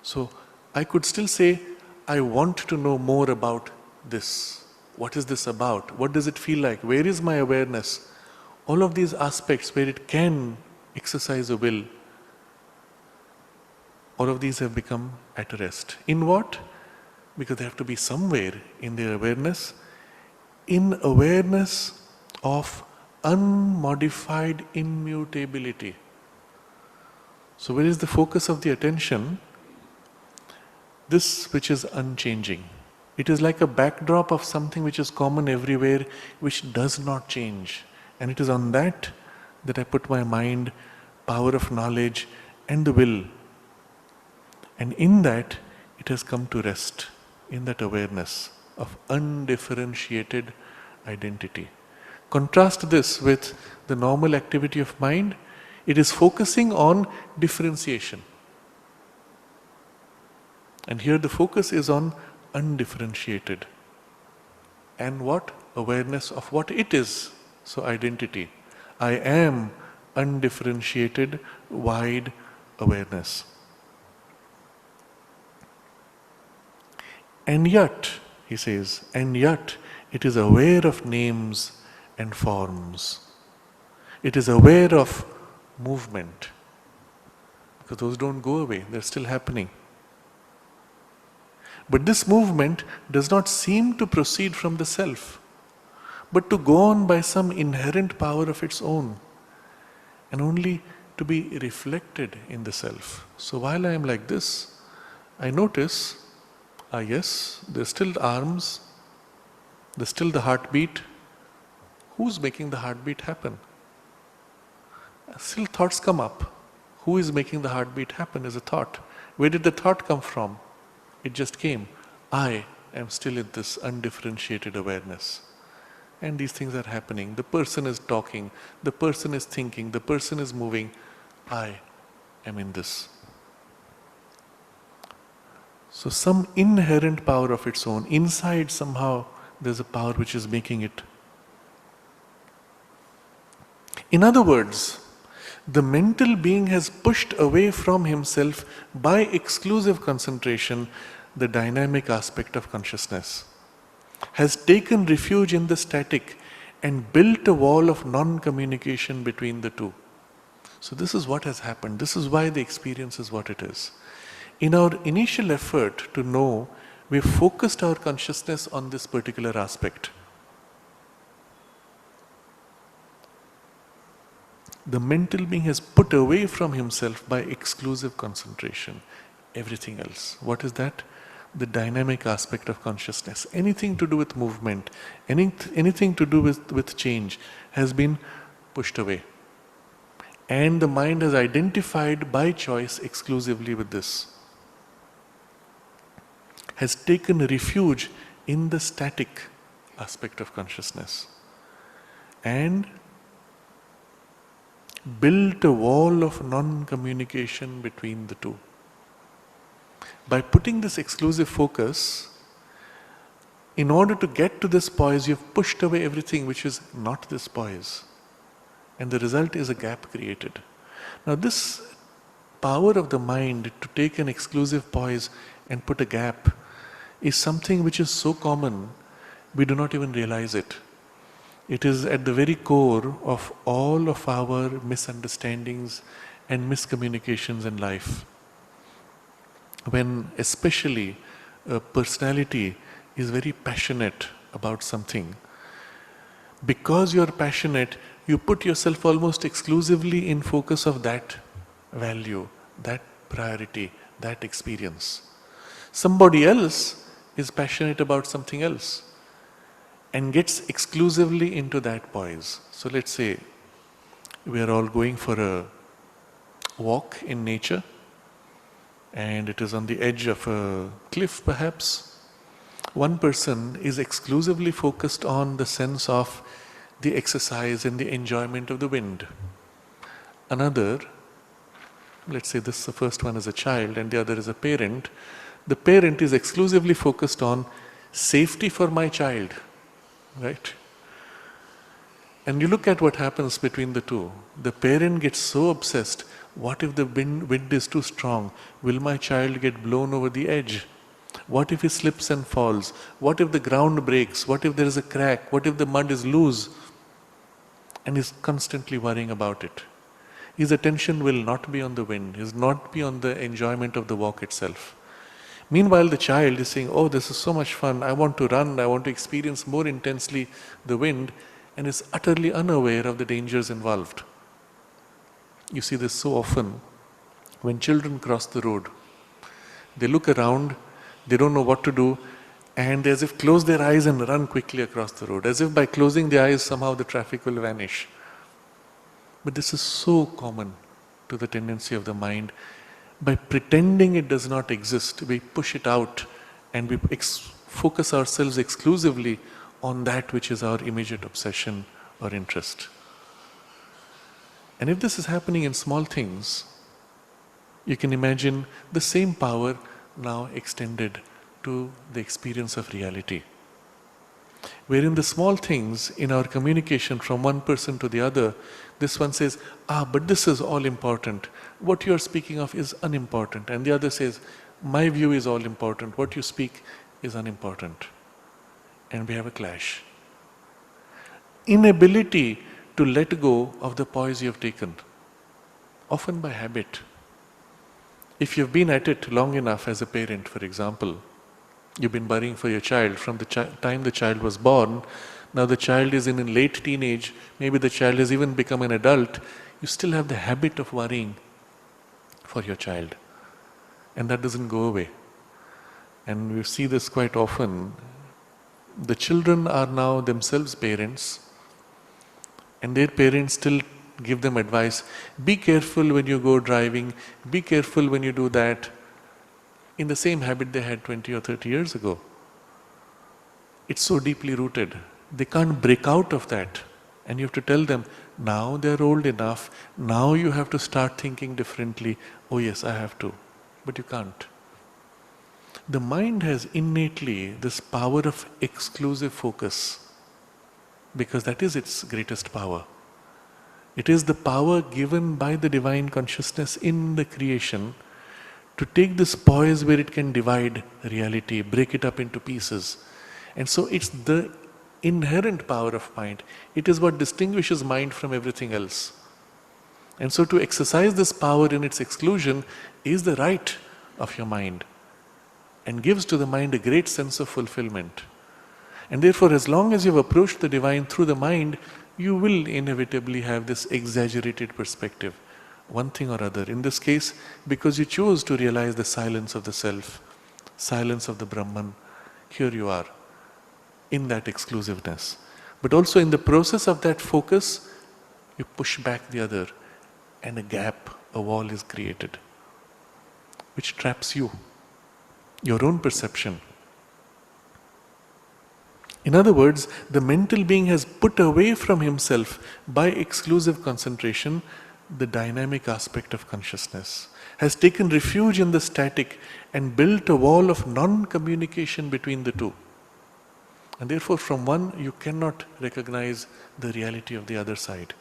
So I could still say, I want to know more about this? What is this about? What does it feel like? Where is my awareness? All of these aspects where it can exercise a will, all of these have become at rest. In what? Because they have to be somewhere in their awareness, in awareness of unmodified immutability. So where is the focus of the attention? This which is unchanging. It is like a backdrop of something which is common everywhere, which does not change. And it is on that that I put my mind, power of knowledge, and the will. And in that, it has come to rest, in that awareness of undifferentiated identity. Contrast this with the normal activity of mind. It is focusing on differentiation. And here the focus is on undifferentiated. And what? Awareness of what it is. So identity. I am undifferentiated, wide awareness. And yet, he says, and yet it is aware of names and forms. It is aware of movement. Because those don't go away, they're still happening. But this movement does not seem to proceed from the self, but to go on by some inherent power of its own, and only to be reflected in the self. So while I am like this, I notice, yes, there's still the arms, there's still the heartbeat. Who's making the heartbeat happen? Still thoughts come up. Who is making the heartbeat happen is a thought. Where did the thought come from? It just came. I am still in this undifferentiated awareness. And these things are happening. The person is talking, the person is thinking, the person is moving. I am in this. So some inherent power of its own. Inside somehow there's a power which is making it. In other words, the mental being has pushed away from himself by exclusive concentration the dynamic aspect of consciousness, has taken refuge in the static and built a wall of non-communication between the two. So this is what has happened. This is why the experience is what it is. In our initial effort to know, we've focused our consciousness on this particular aspect. The mental being has put away from himself by exclusive concentration everything else. What is that? The dynamic aspect of consciousness. Anything to do with movement, anything to do with change has been pushed away. And the mind has identified by choice exclusively with this. Has taken refuge in the static aspect of consciousness. And built a wall of non-communication between the two. By putting this exclusive focus, in order to get to this poise, you've pushed away everything which is not this poise. And the result is a gap created. Now this power of the mind to take an exclusive poise and put a gap is something which is so common, we do not even realize it. It is at the very core of all of our misunderstandings and miscommunications in life. When especially a personality is very passionate about something, because you are passionate, you put yourself almost exclusively in focus of that value, that priority, that experience. Somebody else is passionate about something else and gets exclusively into that poise. So let's say we are all going for a walk in nature and it is on the edge of a cliff perhaps. One person is exclusively focused on the sense of the exercise and the enjoyment of the wind. Another, let's say this the first one is a child and the other is a parent. The parent is exclusively focused on safety for my child, right? And you look at what happens between the two. The parent gets so obsessed, what if the wind is too strong? Will my child get blown over the edge? What if he slips and falls? What if the ground breaks? What if there is a crack? What if the mud is loose? And he's constantly worrying about it. His attention will not be on the wind, is not be on the enjoyment of the walk itself. Meanwhile, the child is saying, oh, this is so much fun, I want to run, I want to experience more intensely the wind, and is utterly unaware of the dangers involved. You see this so often when children cross the road. They look around, they don't know what to do, and they as if close their eyes and run quickly across the road, as if by closing the eyes somehow the traffic will vanish. But this is so common to the tendency of the mind. By pretending it does not exist, we push it out and we focus ourselves exclusively on that which is our immediate obsession or interest. And if this is happening in small things, you can imagine the same power now extended to the experience of reality. Wherein the small things in our communication from one person to the other, this one says, but this is all important. What you are speaking of is unimportant. And the other says, my view is all important. What you speak is unimportant. And we have a clash. Inability to let go of the poise you have taken, often by habit. If you've been at it long enough as a parent, for example, you've been worrying for your child from the time the child was born. Now the child is in late teenage, maybe the child has even become an adult. You still have the habit of worrying for your child. And that doesn't go away. And we see this quite often. The children are now themselves parents, and their parents still give them advice. Be careful when you go driving, be careful when you do that. In the same habit they had 20 or 30 years ago. It's so deeply rooted. They can't break out of that. And you have to tell them, now they're old enough, now you have to start thinking differently. Oh yes, I have to. But you can't. The mind has innately this power of exclusive focus, because that is its greatest power. It is the power given by the divine consciousness in the creation to take this poise where it can divide reality, break it up into pieces. And so it's the inherent power of mind. It is what distinguishes mind from everything else. And so to exercise this power in its exclusion is the right of your mind, and gives to the mind a great sense of fulfillment. And therefore, as long as you've approached the divine through the mind, you will inevitably have this exaggerated perspective, one thing or other. In this case, because you chose to realize the silence of the self, silence of the Brahman, here you are, in that exclusiveness. But also in the process of that focus, you push back the other, and a gap, a wall is created, which traps you, your own perception. In other words, the mental being has put away from himself by exclusive concentration the dynamic aspect of consciousness, has taken refuge in the static and built a wall of non-communication between the two. And therefore from one you cannot recognize the reality of the other side.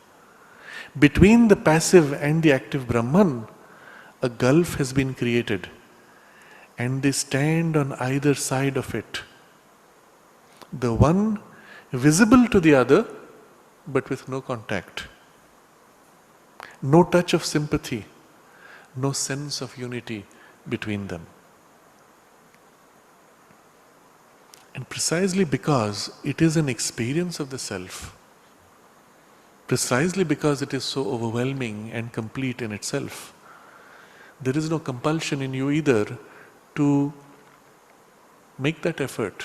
Between the passive and the active Brahman, a gulf has been created, and they stand on either side of it. The one visible to the other, but with no contact. No touch of sympathy, no sense of unity between them. And precisely because it is an experience of the self, precisely because it is so overwhelming and complete in itself, there is no compulsion in you either to make that effort.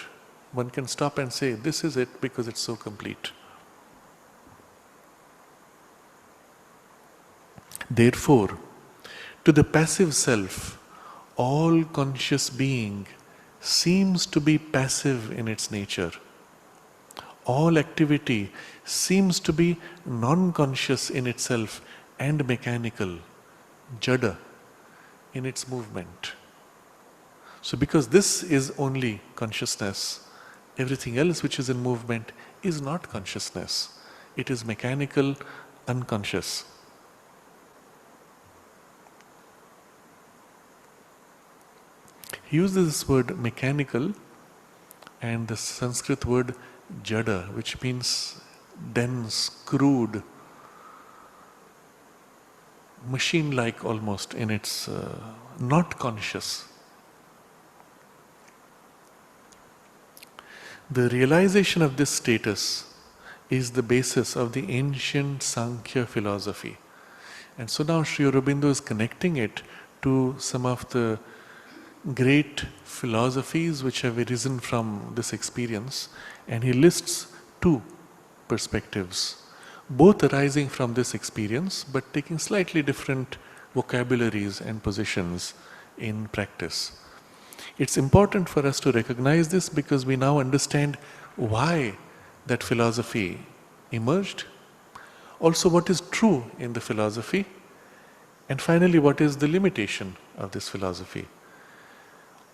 One can stop and say, this is it because it's so complete. Therefore, to the passive self, all conscious being seems to be passive in its nature. All activity seems to be non-conscious in itself and mechanical, jada, in its movement. So because this is only consciousness, everything else which is in movement is not consciousness. It is mechanical, unconscious. He uses this word mechanical and the Sanskrit word jada, which means dense, crude, machine-like almost in its not conscious. The realization of this status is the basis of the ancient Sankhya philosophy. And so now Sri Aurobindo is connecting it to some of the great philosophies which have arisen from this experience, and he lists two perspectives, both arising from this experience but taking slightly different vocabularies and positions in practice. It's important for us to recognize this because we now understand why that philosophy emerged, also what is true in the philosophy, and finally what is the limitation of this philosophy.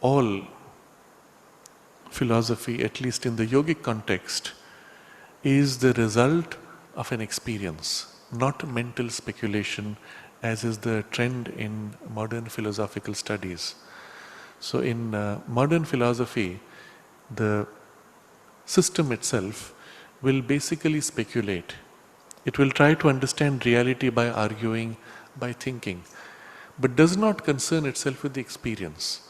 All philosophy, at least in the yogic context, is the result of an experience, not mental speculation, as is the trend in modern philosophical studies. So in modern philosophy, the system itself will basically speculate. It will try to understand reality by arguing, by thinking, but does not concern itself with the experience.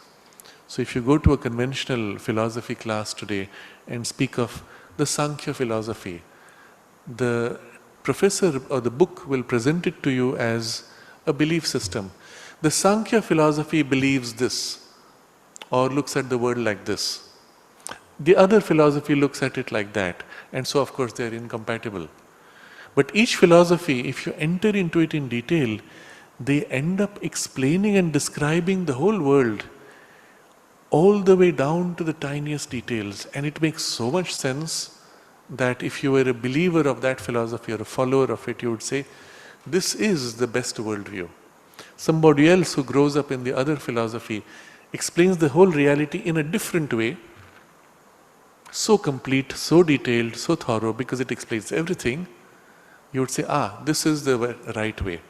So if you go to a conventional philosophy class today and speak of the Sankhya philosophy, the professor or the book will present it to you as a belief system. The Sankhya philosophy believes this, or looks at the world like this. The other philosophy looks at it like that, and so of course they are incompatible. But each philosophy, if you enter into it in detail, they end up explaining and describing the whole world all the way down to the tiniest details, and it makes so much sense that if you were a believer of that philosophy or a follower of it, you would say, this is the best worldview. Somebody else who grows up in the other philosophy explains the whole reality in a different way, so complete, so detailed, so thorough, because it explains everything. You would say, this is the right way.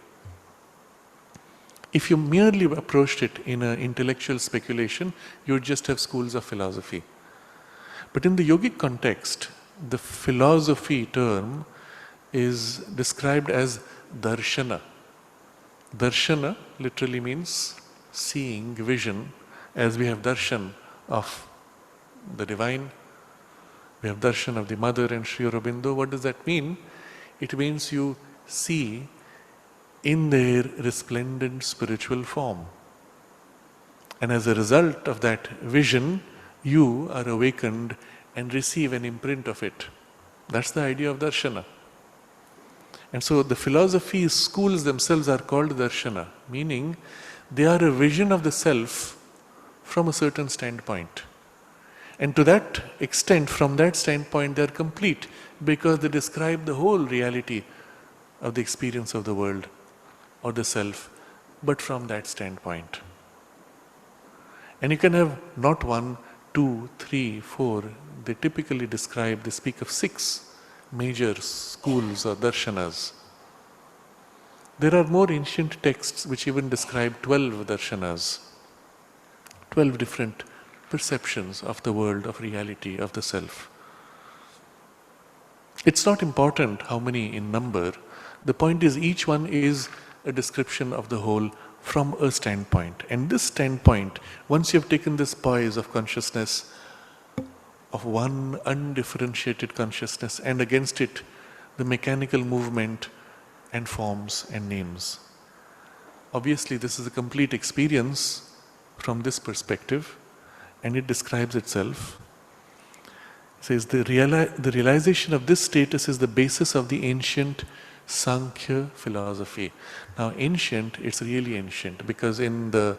If you merely approached it in an intellectual speculation, you would just have schools of philosophy. But in the yogic context, the philosophy term is described as darshana. Darshana literally means seeing, vision, as we have darshan of the divine, we have darshan of the mother and Sri Aurobindo. What does that mean? It means you see in their resplendent spiritual form. And as a result of that vision, you are awakened and receive an imprint of it. That's the idea of darshana. And so the philosophy schools themselves are called darshana, meaning they are a vision of the self from a certain standpoint. And to that extent, from that standpoint, they are complete because they describe the whole reality of the experience of the world or the self, but from that standpoint. And you can have not 1, 2, 3, 4. They typically describe, they speak of 6 major schools or darshanas. There are more ancient texts which even describe 12 darshanas, 12 different perceptions of the world, of reality, of the self. It's not important how many in number. The point is each one is a description of the whole from a standpoint. And this standpoint, once you have taken this poise of consciousness, of one undifferentiated consciousness, and against it the mechanical movement and forms and names. Obviously this is a complete experience from this perspective, and it describes itself. It says the realization of this status is the basis of the ancient Sankhya philosophy. Now ancient, it's really ancient, because you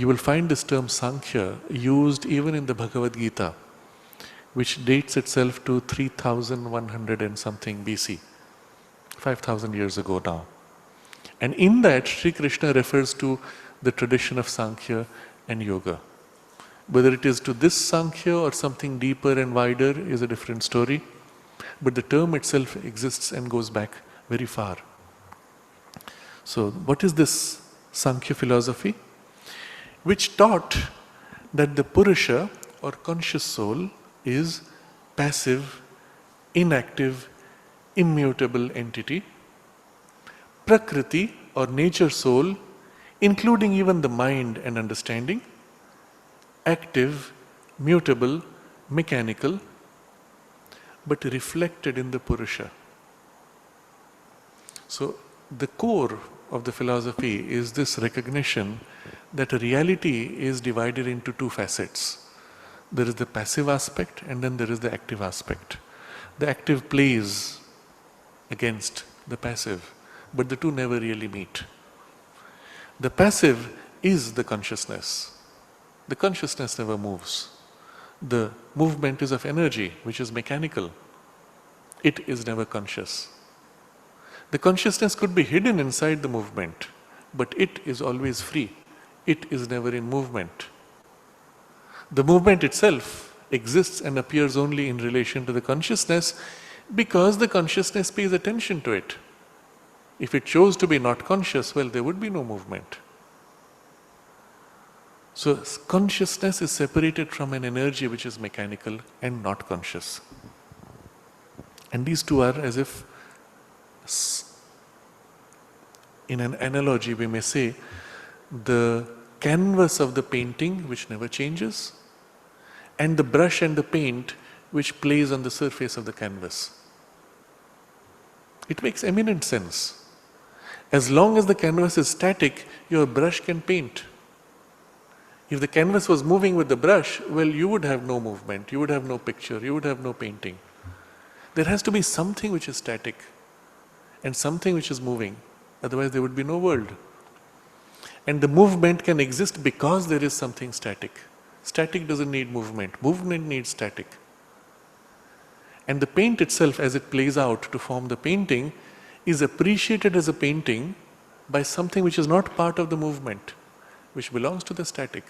will find this term Sankhya used even in the Bhagavad Gita, which dates itself to 3100 and something BC, 5000 years ago now. And in that, Sri Krishna refers to the tradition of Sankhya and Yoga. Whether it is to this Sankhya or something deeper and wider is a different story, but the term itself exists and goes back very far. So what is this Sankhya philosophy? Which taught that the Purusha or conscious soul is passive, inactive, immutable entity. Prakriti or nature soul, including even the mind and understanding, active, mutable, mechanical, but reflected in the Purusha. So the core of the philosophy is this recognition that reality is divided into two facets. There is the passive aspect and then there is the active aspect. The active plays against the passive, but the two never really meet. The passive is the consciousness. The consciousness never moves. The movement is of energy, which is mechanical. It is never conscious. The consciousness could be hidden inside the movement, but it is always free. It is never in movement. The movement itself exists and appears only in relation to the consciousness because the consciousness pays attention to it. If it chose to be not conscious, well, there would be no movement. So consciousness is separated from an energy which is mechanical and not conscious. And these two are as if, in an analogy we may say, the canvas of the painting which never changes, and the brush and the paint which plays on the surface of the canvas. It makes eminent sense. As long as the canvas is static, your brush can paint. If the canvas was moving with the brush, well, you would have no movement, you would have no picture, you would have no painting. There has to be something which is static and something which is moving, otherwise there would be no world. And the movement can exist because there is something static. Static doesn't need movement, movement needs static. And the paint itself, as it plays out to form the painting, is appreciated as a painting by something which is not part of the movement, which belongs to the static.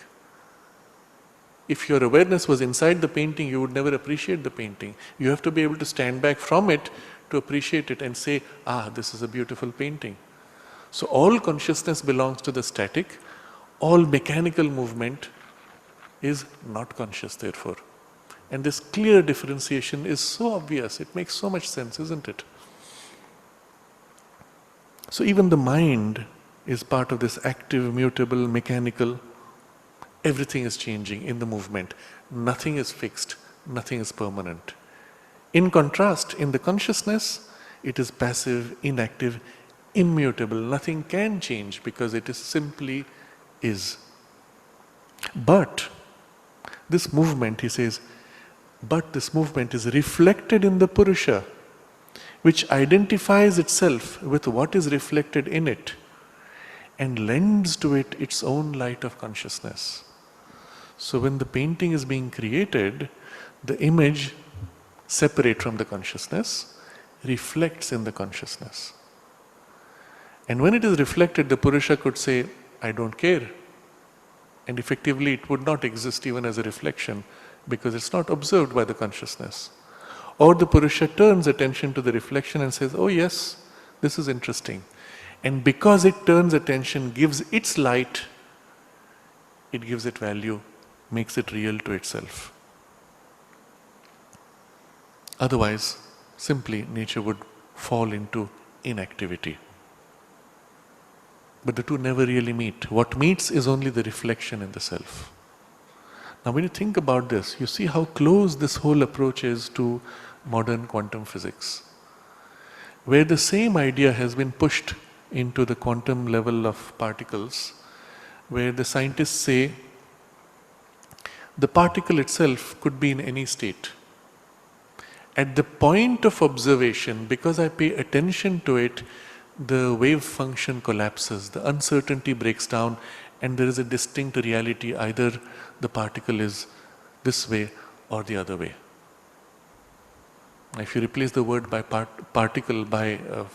If your awareness was inside the painting, you would never appreciate the painting. You have to be able to stand back from it to appreciate it and say, ah, this is a beautiful painting. So all consciousness belongs to the static, all mechanical movement is not conscious therefore. And this clear differentiation is so obvious, it makes so much sense, isn't it? So even the mind is part of this active, mutable, mechanical. Everything is changing in the movement. Nothing is fixed, nothing is permanent. In contrast, in the consciousness, it is passive, inactive, immutable. Nothing can change because it is simply is. But this movement, he says, but this movement is reflected in the Purusha, which identifies itself with what is reflected in it and lends to it its own light of consciousness. So when the painting is being created, the image, separate from the consciousness, reflects in the consciousness. And when it is reflected, the Purusha could say, I don't care. And effectively it would not exist even as a reflection because it's not observed by the consciousness. Or the Purusha turns attention to the reflection and says, oh yes, this is interesting. And because it turns attention, gives its light, it gives it value, makes it real to itself. Otherwise, simply nature would fall into inactivity. But the two never really meet. What meets is only the reflection in the self. Now when you think about this, you see how close this whole approach is to modern quantum physics, where the same idea has been pushed into the quantum level of particles, where the scientists say the particle itself could be in any state. At the point of observation, because I pay attention to it, the wave function collapses, the uncertainty breaks down, and there is a distinct reality, either the particle is this way or the other way. If you replace the word by particle by a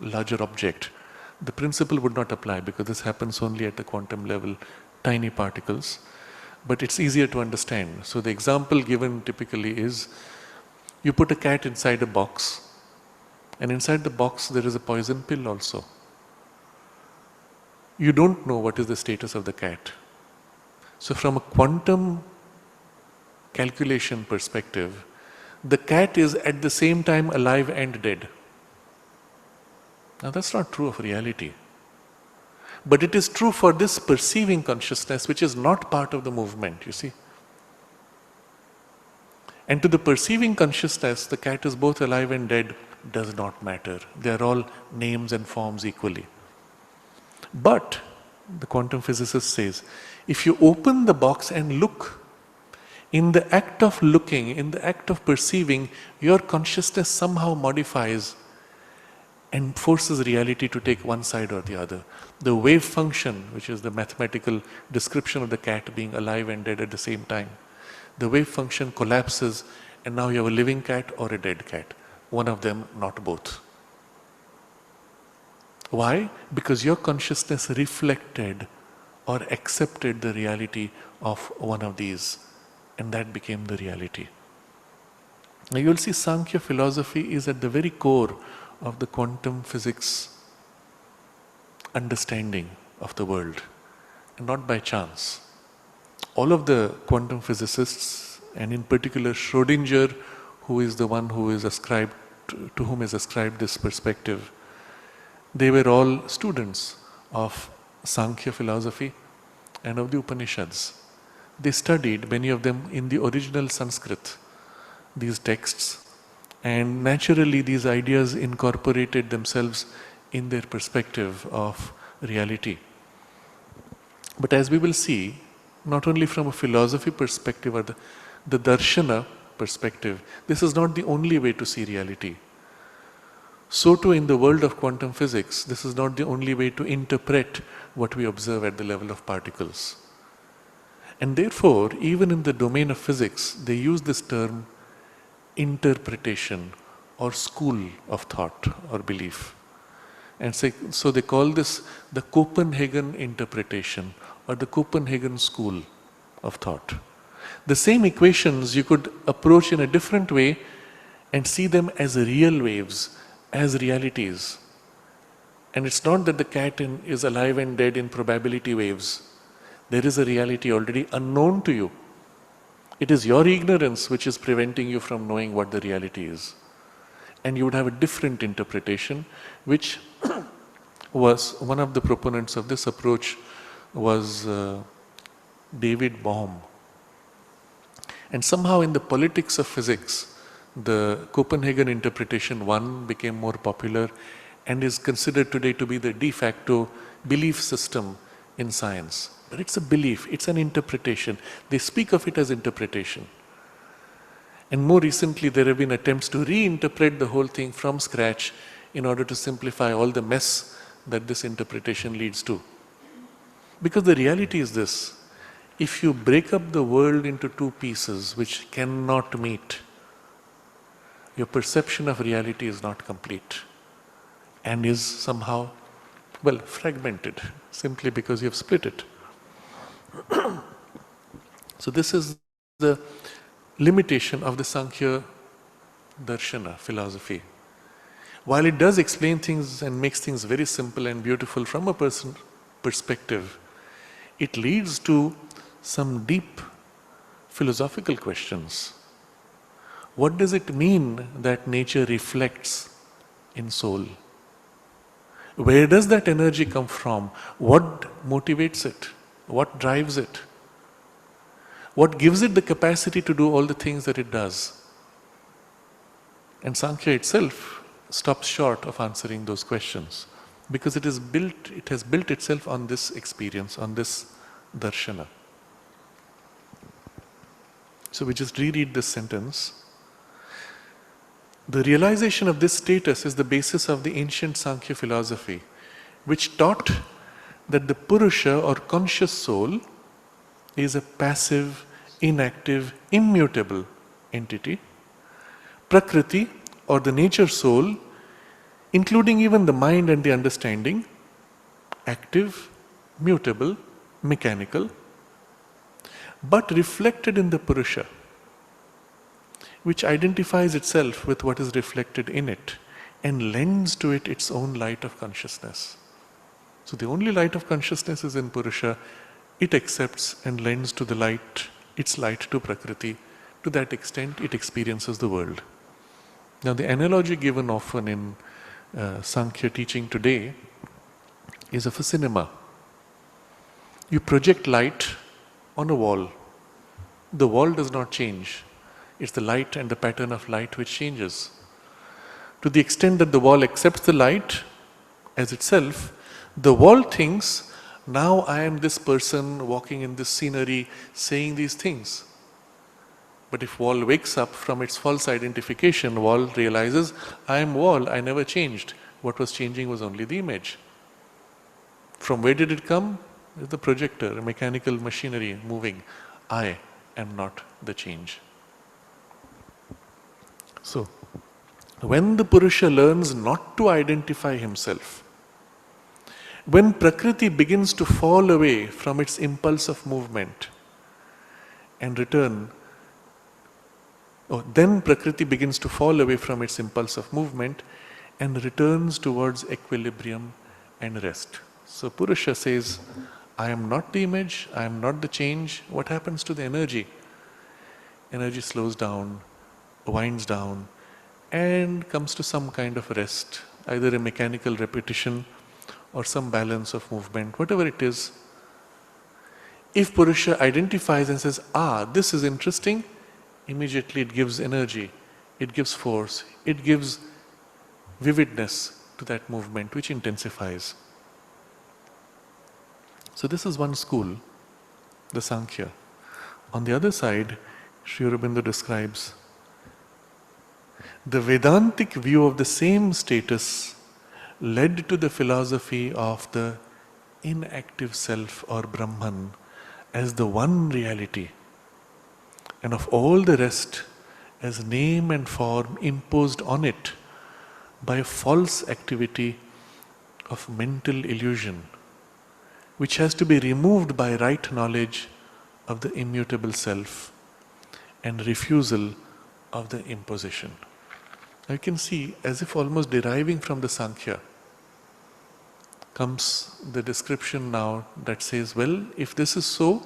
larger object, the principle would not apply because this happens only at the quantum level, tiny particles. But it's easier to understand. So the example given typically is, you put a cat inside a box, and inside the box there is a poison pill also. You don't know what is the status of the cat. So from a quantum calculation perspective, the cat is at the same time alive and dead. Now that's not true of reality. But it is true for this perceiving consciousness, which is not part of the movement, you see. And to the perceiving consciousness, the cat is both alive and dead does not matter. They are all names and forms equally. But, the quantum physicist says, if you open the box and look, in the act of looking, in the act of perceiving, your consciousness somehow modifies and forces reality to take one side or the other. The wave function, which is the mathematical description of the cat being alive and dead at the same time, the wave function collapses and now you have a living cat or a dead cat. One of them, not both. Why? Because your consciousness reflected or accepted the reality of one of these, and that became the reality. Now you will see Sankhya philosophy is at the very core of the quantum physics understanding of the world, and not by chance. All of the quantum physicists, and in particular Schrödinger, who is the one who is ascribed to whom is ascribed this perspective, they were all students of Sankhya philosophy and of the Upanishads. They studied, many of them, in the original Sanskrit, these texts, and naturally these ideas incorporated themselves in their perspective of reality. But as we will see, not only from a philosophy perspective or the darshana perspective, this is not the only way to see reality. So too in the world of quantum physics, this is not the only way to interpret what we observe at the level of particles. And therefore, even in the domain of physics, they use this term interpretation or school of thought or belief. And so they call this the Copenhagen interpretation or the Copenhagen school of thought. The same equations you could approach in a different way and see them as real waves, as realities. And it's not that the cat is alive and dead in probability waves. There is a reality already unknown to you. It is your ignorance which is preventing you from knowing what the reality is. And you would have a different interpretation, which was one of the proponents of this approach was David Bohm. And somehow in the politics of physics, the Copenhagen interpretation one became more popular and is considered today to be the de facto belief system in science. But it's a belief, it's an interpretation. They speak of it as interpretation. And more recently there have been attempts to reinterpret the whole thing from scratch in order to simplify all the mess that this interpretation leads to. Because the reality is this: if you break up the world into two pieces which cannot meet, your perception of reality is not complete and is somehow, well, fragmented, simply because you have split it. So this is the limitation of the Sankhya Darshana philosophy. While it does explain things and makes things very simple and beautiful from a person's perspective, it leads to some deep philosophical questions. What does it mean that nature reflects in soul? Where does that energy come from? What motivates it? What drives it? What gives it the capacity to do all the things that it does? And Sankhya itself stops short of answering those questions because it has built itself on this experience, on this darshana. So we just reread this sentence. The realization of this status is the basis of the ancient Sankhya philosophy, which taught that the Purusha or conscious soul is a passive, inactive, immutable entity. Prakriti or the nature soul, including even the mind and the understanding, active, mutable, mechanical, but reflected in the Purusha, which identifies itself with what is reflected in it and lends to it its own light of consciousness. So the only light of consciousness is in Purusha, it accepts and lends to the light, its light to Prakriti. To that extent, it experiences the world. Now, the analogy given often in Sankhya teaching today is of a cinema. You project light on a wall. The wall does not change. It's the light and the pattern of light which changes. To the extent that the wall accepts the light as itself, the wall thinks, now I am this person walking in this scenery saying these things. But if wall wakes up from its false identification, wall realizes, I am wall, I never changed. What was changing was only the image. From where did it come? The projector, mechanical machinery moving. I am not the change. So, when the Purusha learns not to identify himself, when Prakriti begins to fall away from its impulse of movement and return, then Prakriti begins to fall away from its impulse of movement and returns towards equilibrium and rest. So Purusha says, I am not the image, I am not the change. What happens to the energy? Energy slows down, winds down, and comes to some kind of rest, either a mechanical repetition or some balance of movement, whatever it is. If Purusha identifies and says, this is interesting, immediately it gives energy, it gives force, it gives vividness to that movement, which intensifies. So this is one school, the Sankhya. On the other side, Sri Aurobindo describes the Vedantic view of the same status led to the philosophy of the inactive self or Brahman as the one reality, and of all the rest as name and form imposed on it by a false activity of mental illusion, which has to be removed by right knowledge of the immutable self and refusal of the imposition. Now you can see, as if almost deriving from the Sankhya, comes the description now that says, well, if this is so,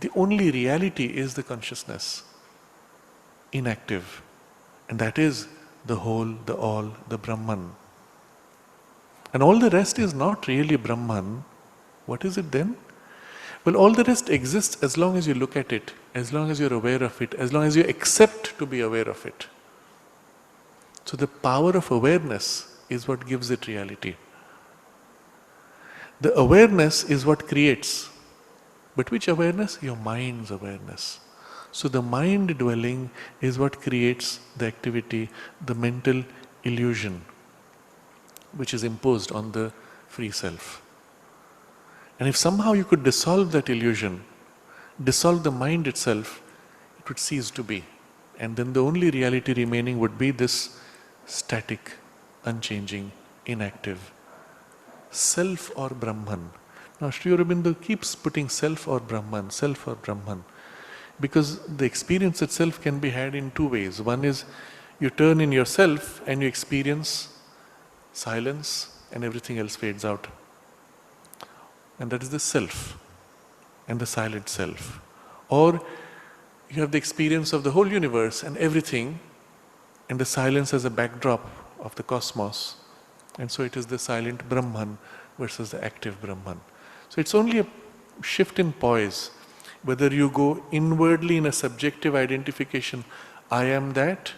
the only reality is the consciousness, inactive, and that is the whole, the all, the Brahman. And all the rest is not really Brahman. What is it then? Well, all the rest exists as long as you look at it, as long as you're aware of it, as long as you accept to be aware of it. So the power of awareness is what gives it reality. The awareness is what creates. But which awareness? Your mind's awareness. So the mind dwelling is what creates the activity, the mental illusion, which is imposed on the free self. And if somehow you could dissolve that illusion, dissolve the mind itself, it would cease to be. And then the only reality remaining would be this static, unchanging, inactive self or Brahman. Now Sri Aurobindo keeps putting self or Brahman, because the experience itself can be had in two ways. One is you turn in yourself and you experience silence and everything else fades out. And that is the self and the silent self. Or you have the experience of the whole universe and everything, and the silence as a backdrop of the cosmos. And so it is the silent Brahman versus the active Brahman. So it's only a shift in poise. Whether you go inwardly in a subjective identification, I am that,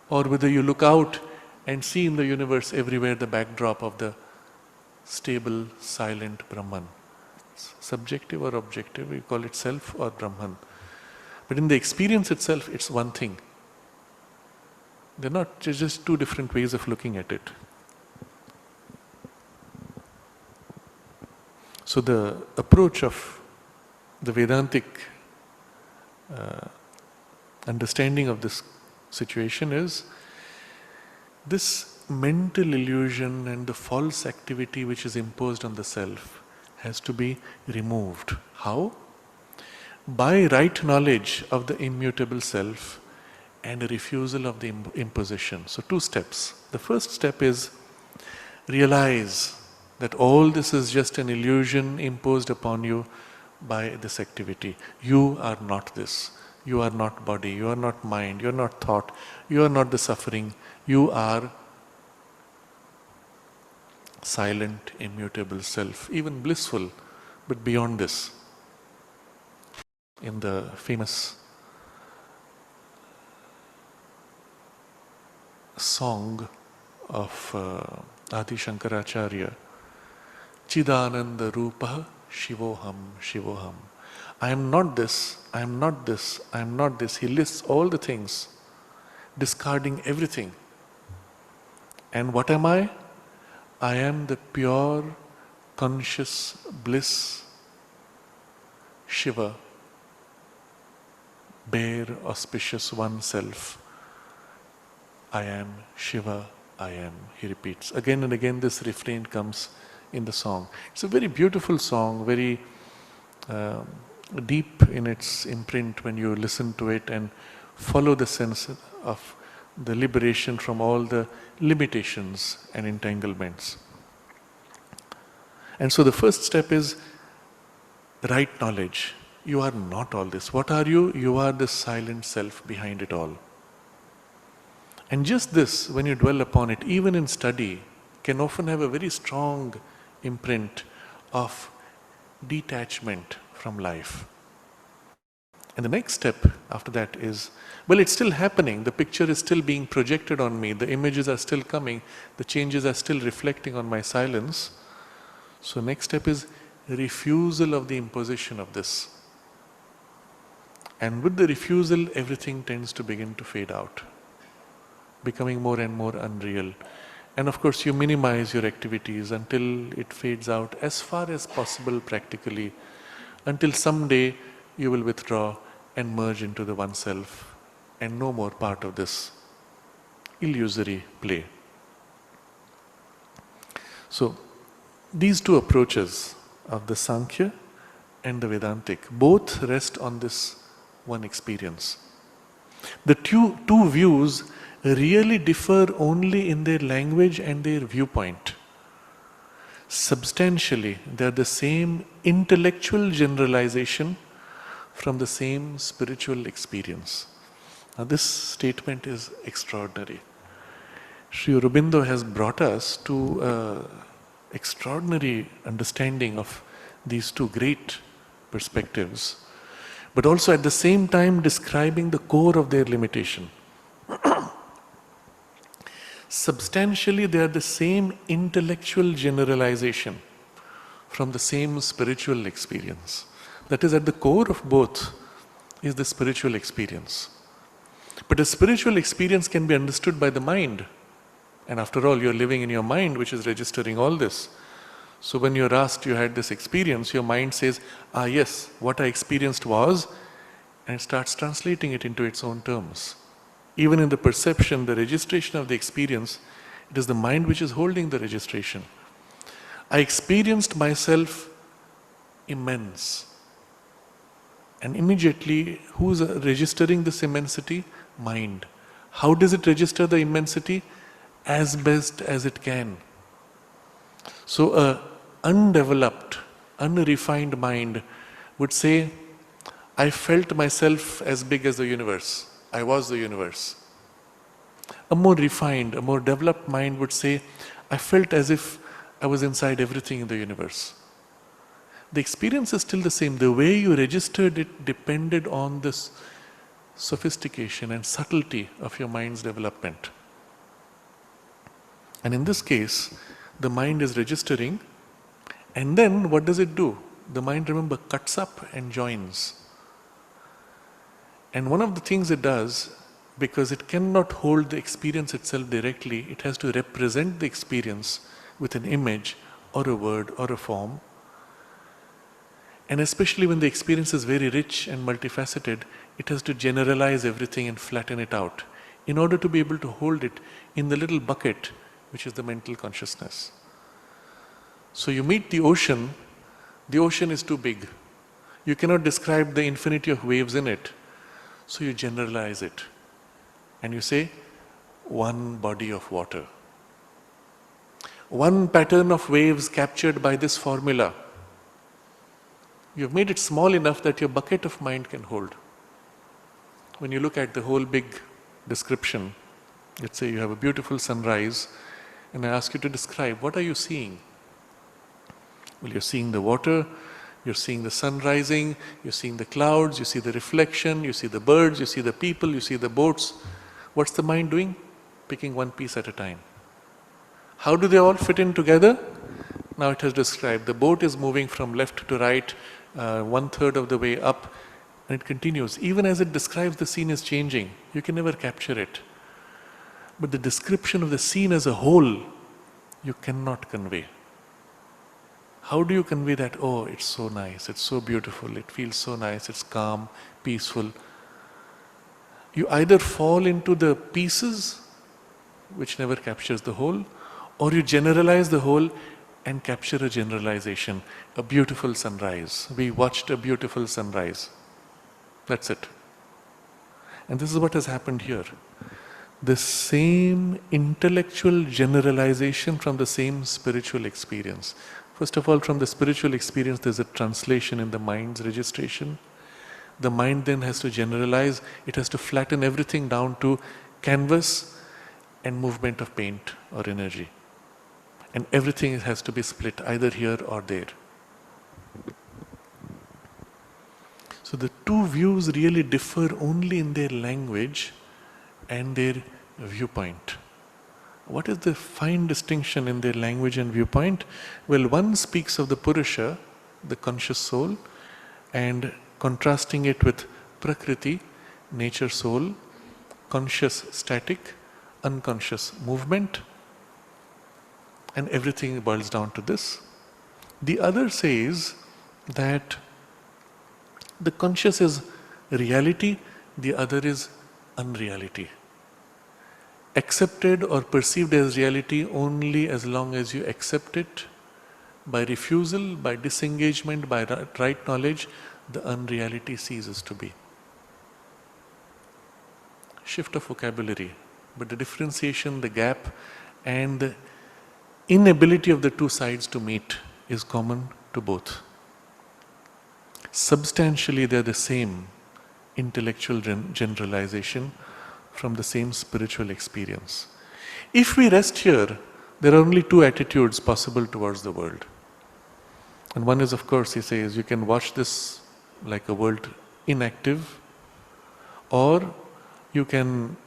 or whether you look out and see in the universe everywhere the backdrop of the stable, silent Brahman. Subjective or objective, we call it self or Brahman. But in the experience itself, it's one thing. They're not just two different ways of looking at it. So the approach of the Vedantic understanding of this situation is this mental illusion and the false activity which is imposed on the self has to be removed. How? By right knowledge of the immutable self and a refusal of the imposition. So two steps. The first step is realize that all this is just an illusion imposed upon you by this activity. You are not this. You are not body. You are not mind. You are not thought. You are not the suffering. You are silent, immutable self, even blissful, but beyond this. In the famous song of Adi Shankaracharya, Chidananda Rupa Shivoham Shivoham. I am not this, I am not this, I am not this. He lists all the things, discarding everything. And what am I? I am the pure, conscious bliss, Shiva, bare, auspicious oneself. I am Shiva, I am, he repeats. Again and again this refrain comes in the song. It's a very beautiful song, very deep in its imprint when you listen to it and follow the sense of the liberation from all the limitations and entanglements. And so the first step is right knowledge. You are not all this. What are you? You are the silent self behind it all. And just this, when you dwell upon it, even in study, can often have a very strong imprint of detachment from life. And the next step after that is, well, it's still happening. The picture is still being projected on me. The images are still coming. The changes are still reflecting on my silence. So next step is refusal of the imposition of this. And with the refusal, everything tends to begin to fade out, becoming more and more unreal. And of course, you minimize your activities until it fades out as far as possible practically, until someday you will withdraw and merge into the oneself and no more part of this illusory play. So, these two approaches of the Sankhya and the Vedantic both rest on this one experience. The two views really differ only in their language and their viewpoint. Substantially, they are the same intellectual generalization from the same spiritual experience. Now, this statement is extraordinary. Sri Aurobindo has brought us to an extraordinary understanding of these two great perspectives, but also at the same time describing the core of their limitation. Substantially, they are the same intellectual generalization from the same spiritual experience. That is, at the core of both is the spiritual experience. But a spiritual experience can be understood by the mind. And after all, you're living in your mind, which is registering all this. So when you're asked, you had this experience, your mind says, ah yes, what I experienced was, and it starts translating it into its own terms. Even in the perception, the registration of the experience, it is the mind which is holding the registration. I experienced myself immense. And immediately, who's registering this immensity? Mind. How does it register the immensity? As best as it can. So a undeveloped, unrefined mind would say, I felt myself as big as the universe. I was the universe. A more refined, a more developed mind would say, I felt as if I was inside everything in the universe. The experience is still the same. The way you registered it depended on this sophistication and subtlety of your mind's development. And in this case, the mind is registering, and then what does it do? The mind, remember, cuts up and joins. And one of the things it does, because it cannot hold the experience itself directly, it has to represent the experience with an image or a word or a form. And especially when the experience is very rich and multifaceted, it has to generalize everything and flatten it out in order to be able to hold it in the little bucket which is the mental consciousness. So you meet the ocean is too big. You cannot describe the infinity of waves in it. So you generalize it. And you say, one body of water. One pattern of waves captured by this formula. You've made it small enough that your bucket of mind can hold. When you look at the whole big description, let's say you have a beautiful sunrise, and I ask you to describe, what are you seeing? Well, you're seeing the water, you're seeing the sun rising, you're seeing the clouds, you see the reflection, you see the birds, you see the people, you see the boats. What's the mind doing? Picking one piece at a time. How do they all fit in together? Now it has described, the boat is moving from left to right, 1/3 of the way up, and it continues. Even as it describes, the scene is changing. You can never capture it. But the description of the scene as a whole, you cannot convey. How do you convey that? Oh, it's so nice, it's so beautiful, it feels so nice, it's calm, peaceful. You either fall into the pieces, which never captures the whole, or you generalize the whole and capture a generalization. A beautiful sunrise. We watched a beautiful sunrise. That's it. And this is what has happened here. The same intellectual generalization from the same spiritual experience. First of all, from the spiritual experience, there's a translation in the mind's registration. The mind then has to generalize, it has to flatten everything down to canvas and movement of paint or energy. And everything has to be split either here or there. So the two views really differ only in their language and their viewpoint. What is the fine distinction in their language and viewpoint? Well, one speaks of the Purusha, the conscious soul, and contrasting it with Prakriti, nature soul, conscious static, unconscious movement, and everything boils down to this. The other says that the conscious is reality, the other is unreality. Accepted or perceived as reality only as long as you accept it. By refusal, by disengagement, by right knowledge, the unreality ceases to be. Shift of vocabulary, but the differentiation, the gap, and the inability of the two sides to meet is common to both. Substantially, they are the same intellectual generalization from the same spiritual experience. If we rest here, there are only two attitudes possible towards the world. And one is, of course, he says, you can watch this like a world inactive, or you can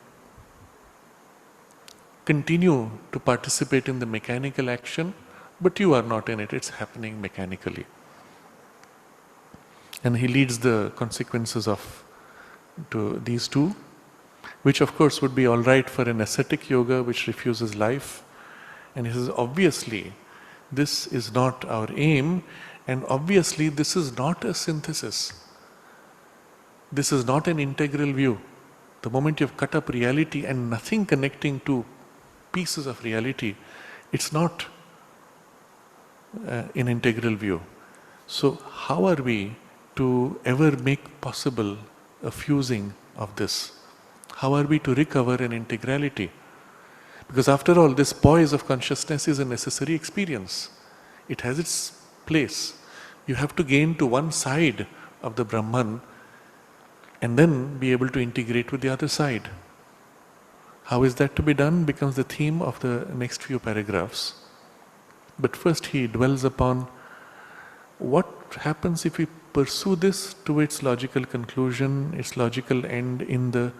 continue to participate in the mechanical action, but you are not in it, it's happening mechanically. And he leads the consequences to these two, which of course would be all right for an ascetic yoga which refuses life. And he says, obviously, this is not our aim, and obviously this is not a synthesis. This is not an integral view. The moment you've cut up reality and nothing connecting to pieces of reality, it's not an integral view. So how are we to ever make possible a fusing of this? How are we to recover an integrality? Because after all, this poise of consciousness is a necessary experience. It has its place. You have to gain to one side of the Brahman and then be able to integrate with the other side. How is that to be done becomes the theme of the next few paragraphs. But first he dwells upon what happens if we pursue this to its logical conclusion, its logical end in the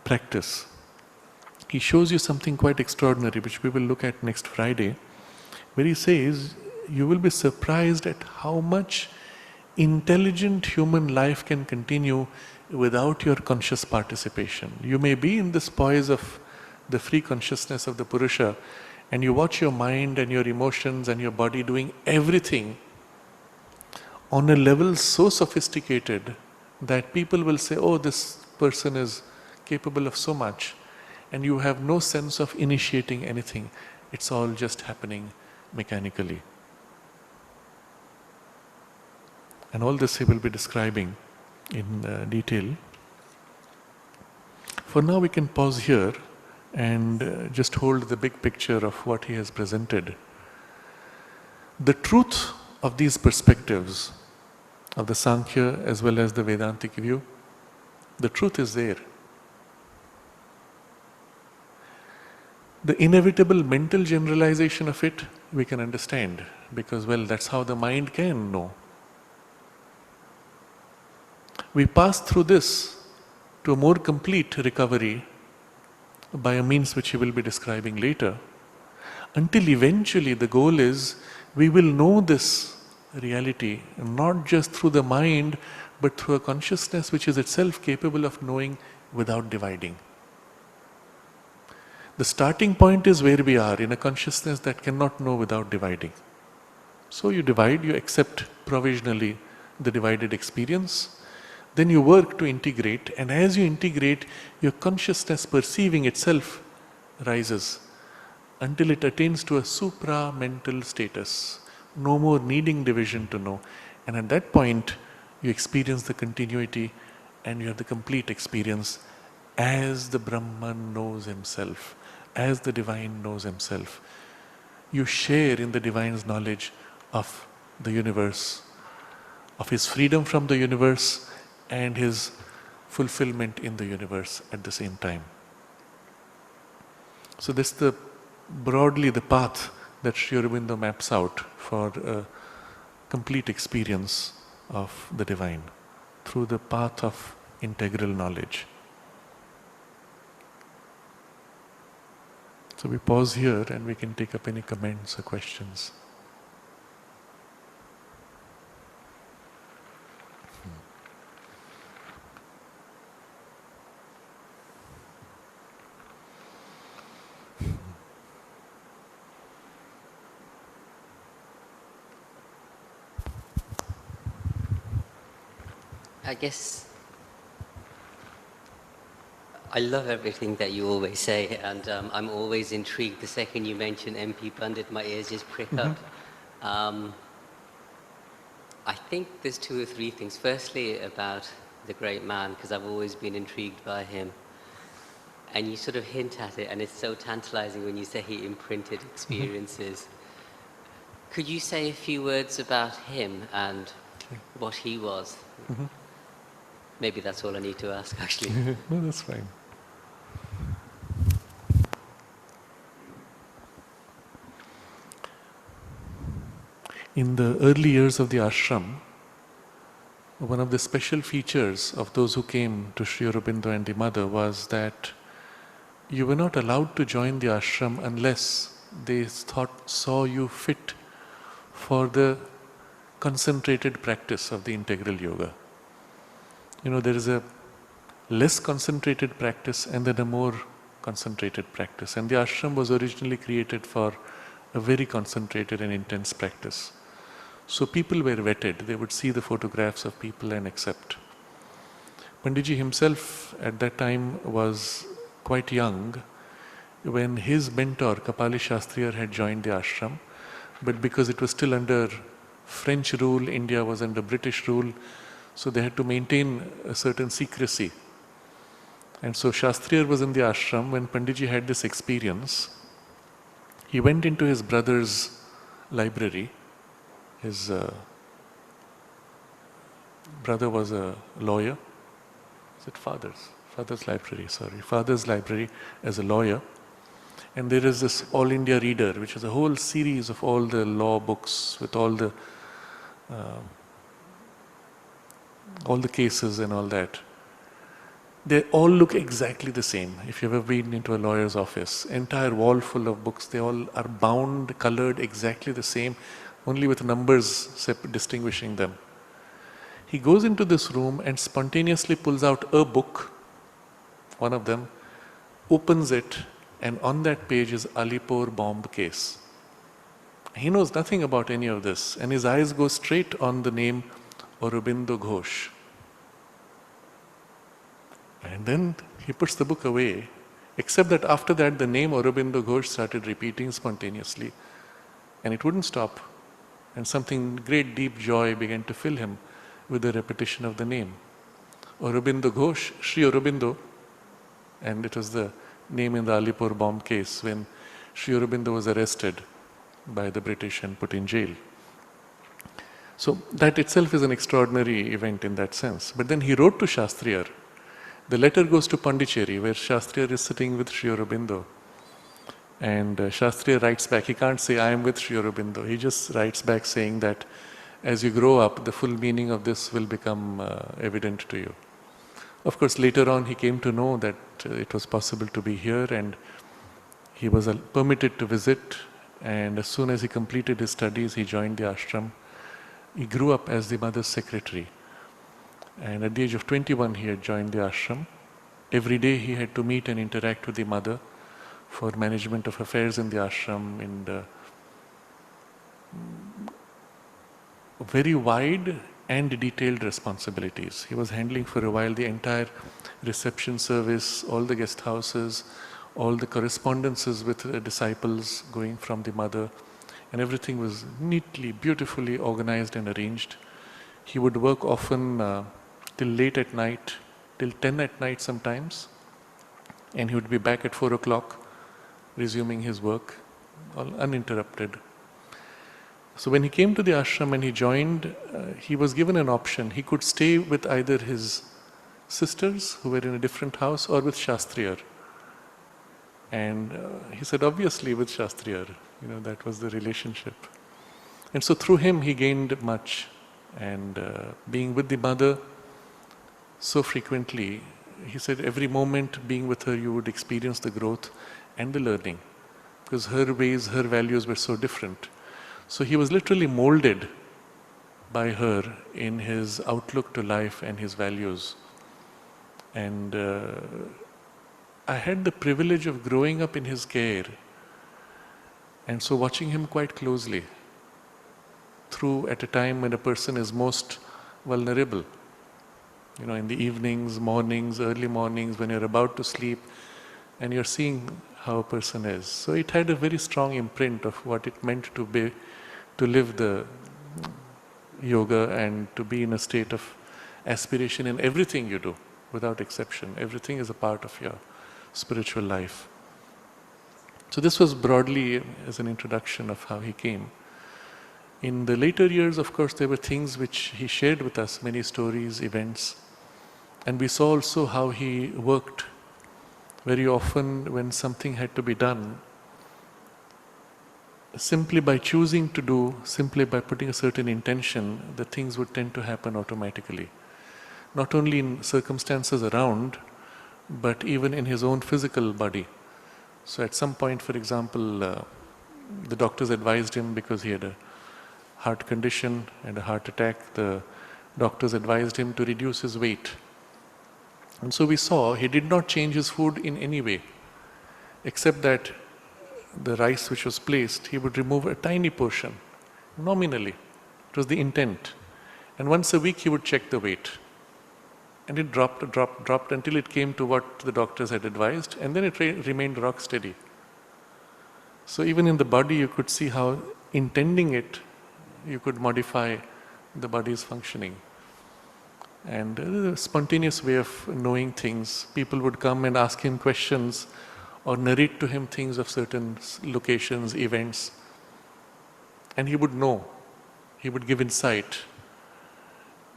practice. He shows you something quite extraordinary, which we will look at next Friday, where he says, you will be surprised at how much intelligent human life can continue without your conscious participation. You may be in this poise of the free consciousness of the Purusha, and you watch your mind and your emotions and your body doing everything on a level so sophisticated that people will say, oh, this person is capable of so much, and you have no sense of initiating anything. It's all just happening mechanically. And all this he will be describing in detail. For now we can pause here and just hold the big picture of what he has presented. The truth of these perspectives of the Sankhya as well as the Vedantic view. The truth is there. The inevitable mental generalization of it, we can understand, because, well, that's how the mind can know. We pass through this to a more complete recovery by a means which he will be describing later, until eventually the goal is we will know this reality not just through the mind but through a consciousness which is itself capable of knowing without dividing. The starting point is where we are, in a consciousness that cannot know without dividing. So you divide, you accept provisionally the divided experience, then you work to integrate, and as you integrate, your consciousness perceiving itself rises until it attains to a supra-mental status, no more needing division to know. And at that point, you experience the continuity and you have the complete experience as the Brahman knows himself, as the Divine knows himself. You share in the Divine's knowledge of the universe, of his freedom from the universe and his fulfillment in the universe at the same time. So this is broadly the path that Sri Aurobindo maps out for a complete experience of the Divine through the path of integral knowledge. So we pause here and we can take up any comments or questions. I guess I love everything that you always say, and I'm always intrigued. The second you mention MP Pandit, my ears just prick up. I think there's two or three things. Firstly, about the great man, because I've always been intrigued by him. And you sort of hint at it, and it's so tantalizing when you say he imprinted experiences. Could you say a few words about him and what he was? Maybe that's all I need to ask, actually. No, that's fine. In the early years of the ashram, one of the special features of those who came to Sri Aurobindo and the mother was that you were not allowed to join the ashram unless they saw you fit for the concentrated practice of the integral yoga. You know, there is a less concentrated practice and then a more concentrated practice. And the ashram was originally created for a very concentrated and intense practice. So people were vetted. They would see the photographs of people and accept. Panditji himself at that time was quite young when his mentor Kapali Shastriyar had joined the ashram. But because it was still under French rule, India was under British rule, so they had to maintain a certain secrecy. And so Shastriyar was in the ashram when Panditji had this experience. He went into his brother's library. His brother was a lawyer. Is it father's? Father's library, sorry. Father's library as a lawyer. And there is this All India Reader, which is a whole series of all the law books with all the cases and all that. They all look exactly the same. If you've ever been into a lawyer's office, entire wall full of books, they all are bound, colored exactly the same, only with numbers distinguishing them. He goes into this room and spontaneously pulls out a book, one of them, opens it, and on that page is Alipore bomb case. He knows nothing about any of this, and his eyes go straight on the name Aurobindo Ghosh. And then he puts the book away, except that after that the name Aurobindo Ghosh started repeating spontaneously. And it wouldn't stop. And something great deep joy began to fill him with the repetition of the name. Aurobindo Ghosh, Sri Aurobindo, and it was the name in the Alipore bomb case when Sri Aurobindo was arrested by the British and put in jail. So that itself is an extraordinary event in that sense. But then he wrote to Shastriyar. The letter goes to Pondicherry, where Shastriyar is sitting with Sri Aurobindo. And Shastriyar writes back, he can't say, I am with Sri Aurobindo. He just writes back saying that as you grow up, the full meaning of this will become evident to you. Of course, later on he came to know that it was possible to be here, and he was permitted to visit. And as soon as he completed his studies, he joined the ashram. He grew up as the mother's secretary. And at the age of 21, he had joined the ashram. Every day he had to meet and interact with the mother for management of affairs in the ashram, in very wide and detailed responsibilities. He was handling for a while the entire reception service, all the guest houses, all the correspondences with disciples going from the mother, and everything was neatly, beautifully organized and arranged. He would work often till late at night, till 10 at night sometimes, and he would be back at 4 o'clock, resuming his work, all uninterrupted. So when he came to the ashram and he joined, he was given an option. He could stay with either his sisters, who were in a different house, or with Shastriyar. And he said, obviously with Shastriyar, that was the relationship. And so through him he gained much. And being with the mother so frequently, he said every moment being with her you would experience the growth and the learning, because her ways, her values were so different. So he was literally molded by her in his outlook to life and his values. And I had the privilege of growing up in his care, and so watching him quite closely at a time when a person is most vulnerable. In the evenings, mornings, early mornings, when you're about to sleep, and you're seeing how a person is. So it had a very strong imprint of what it meant to live the yoga and to be in a state of aspiration in everything you do, without exception. Everything is a part of your spiritual life. So this was broadly as an introduction of how he came. In the later years, of course, there were things which he shared with us, many stories, events. And we saw also how he worked. Very often when something had to be done, simply by choosing to do, simply by putting a certain intention, the things would tend to happen automatically. Not only in circumstances around, but even in his own physical body. So at some point, for example, the doctors advised him, because he had a heart condition and a heart attack, the doctors advised him to reduce his weight. And so we saw he did not change his food in any way, except that the rice which was placed, he would remove a tiny portion, nominally. It was the intent. And once a week he would check the weight. And it dropped until it came to what the doctors had advised, and then it remained rock steady. So even in the body you could see how, intending it, you could modify the body's functioning. And a spontaneous way of knowing things. People would come and ask him questions or narrate to him things of certain locations, events. And he would know. He would give insight.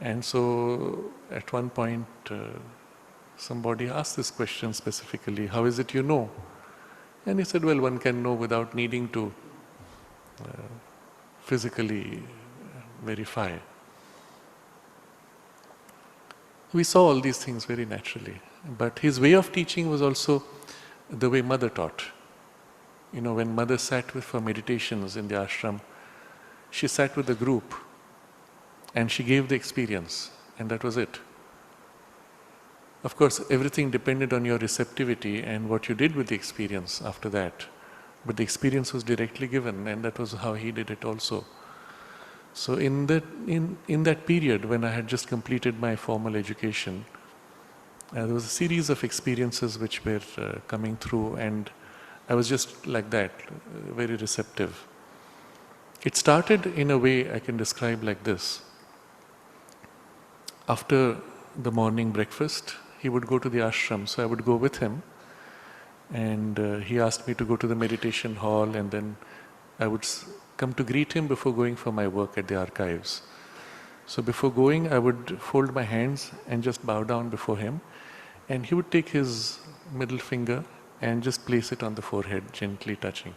And so at one point somebody asked this question specifically, how is it you know? And he said, well, one can know without needing to physically verify. We saw all these things very naturally. But his way of teaching was also the way Mother taught. When Mother sat for meditations in the ashram, she sat with the group and she gave the experience, and that was it. Of course, everything depended on your receptivity and what you did with the experience after that. But the experience was directly given, and that was how he did it also. So in that period when I had just completed my formal education, there was a series of experiences which were coming through, and I was just like that, very receptive. It started in a way I can describe like this. After the morning breakfast, he would go to the ashram, so I would go with him, and he asked me to go to the meditation hall, and then I would come to greet him before going for my work at the archives. So before going, I would fold my hands and just bow down before him. And he would take his middle finger and just place it on the forehead, gently touching.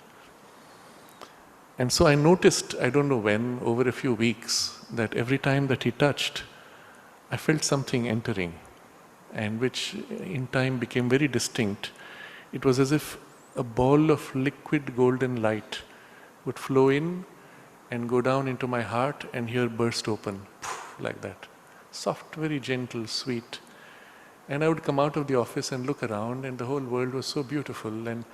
And so I noticed, I don't know when, over a few weeks, that every time that he touched, I felt something entering, and which in time became very distinct. It was as if a ball of liquid golden light would flow in and go down into my heart and here burst open, like that. Soft, very gentle, sweet. And I would come out of the office and look around, and the whole world was so beautiful, and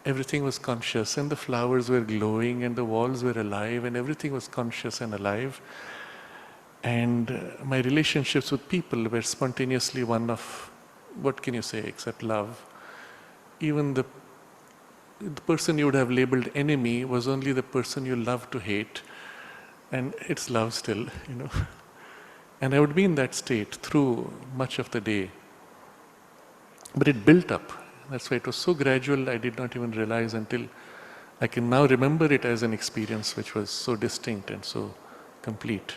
everything was conscious, and the flowers were glowing, and the walls were alive, and everything was conscious and alive. And my relationships with people were spontaneously one of, what can you say, except love. Even the person you would have labeled enemy was only the person you love to hate, and it's love still, you know. And I would be in that state through much of the day. But it built up. That's why it was so gradual, I did not even realize until I can now remember it as an experience which was so distinct and so complete.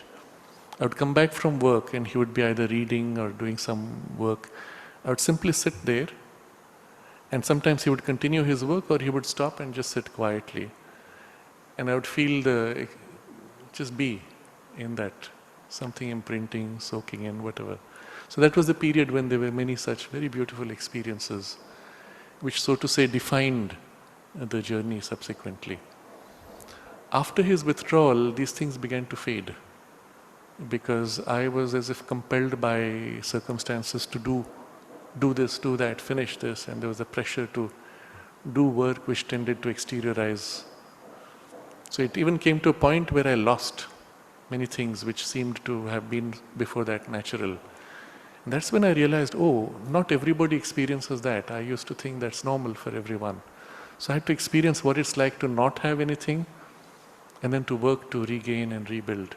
I would come back from work and he would be either reading or doing some work. I would simply sit there, and sometimes he would continue his work or he would stop and just sit quietly. And I would feel just be in that, something imprinting, soaking in, whatever. So that was the period when there were many such very beautiful experiences, which, so to say, defined the journey subsequently. After his withdrawal, these things began to fade, because I was as if compelled by circumstances to do this, do that, finish this, and there was a pressure to do work which tended to exteriorize. So it even came to a point where I lost many things which seemed to have been before that natural. And that's when I realized, oh, not everybody experiences that. I used to think that's normal for everyone. So I had to experience what it's like to not have anything, and then to work to regain and rebuild.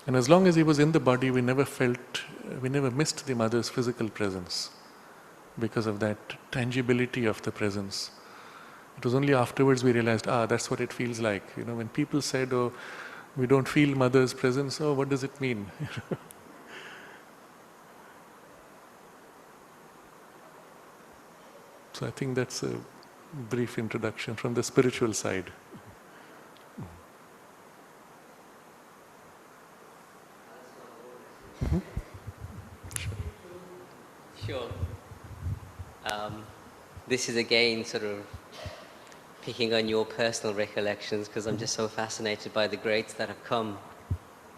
And as long as he was in the body, we never missed the mother's physical presence because of that tangibility of the presence. It was only afterwards we realized, that's what it feels like. You know, when people said, oh, we don't feel mother's presence, oh, what does it mean? So I think that's a brief introduction from the spiritual side. Mm-hmm. Sure. This is again sort of picking on your personal recollections, because I'm just so fascinated by the greats that have come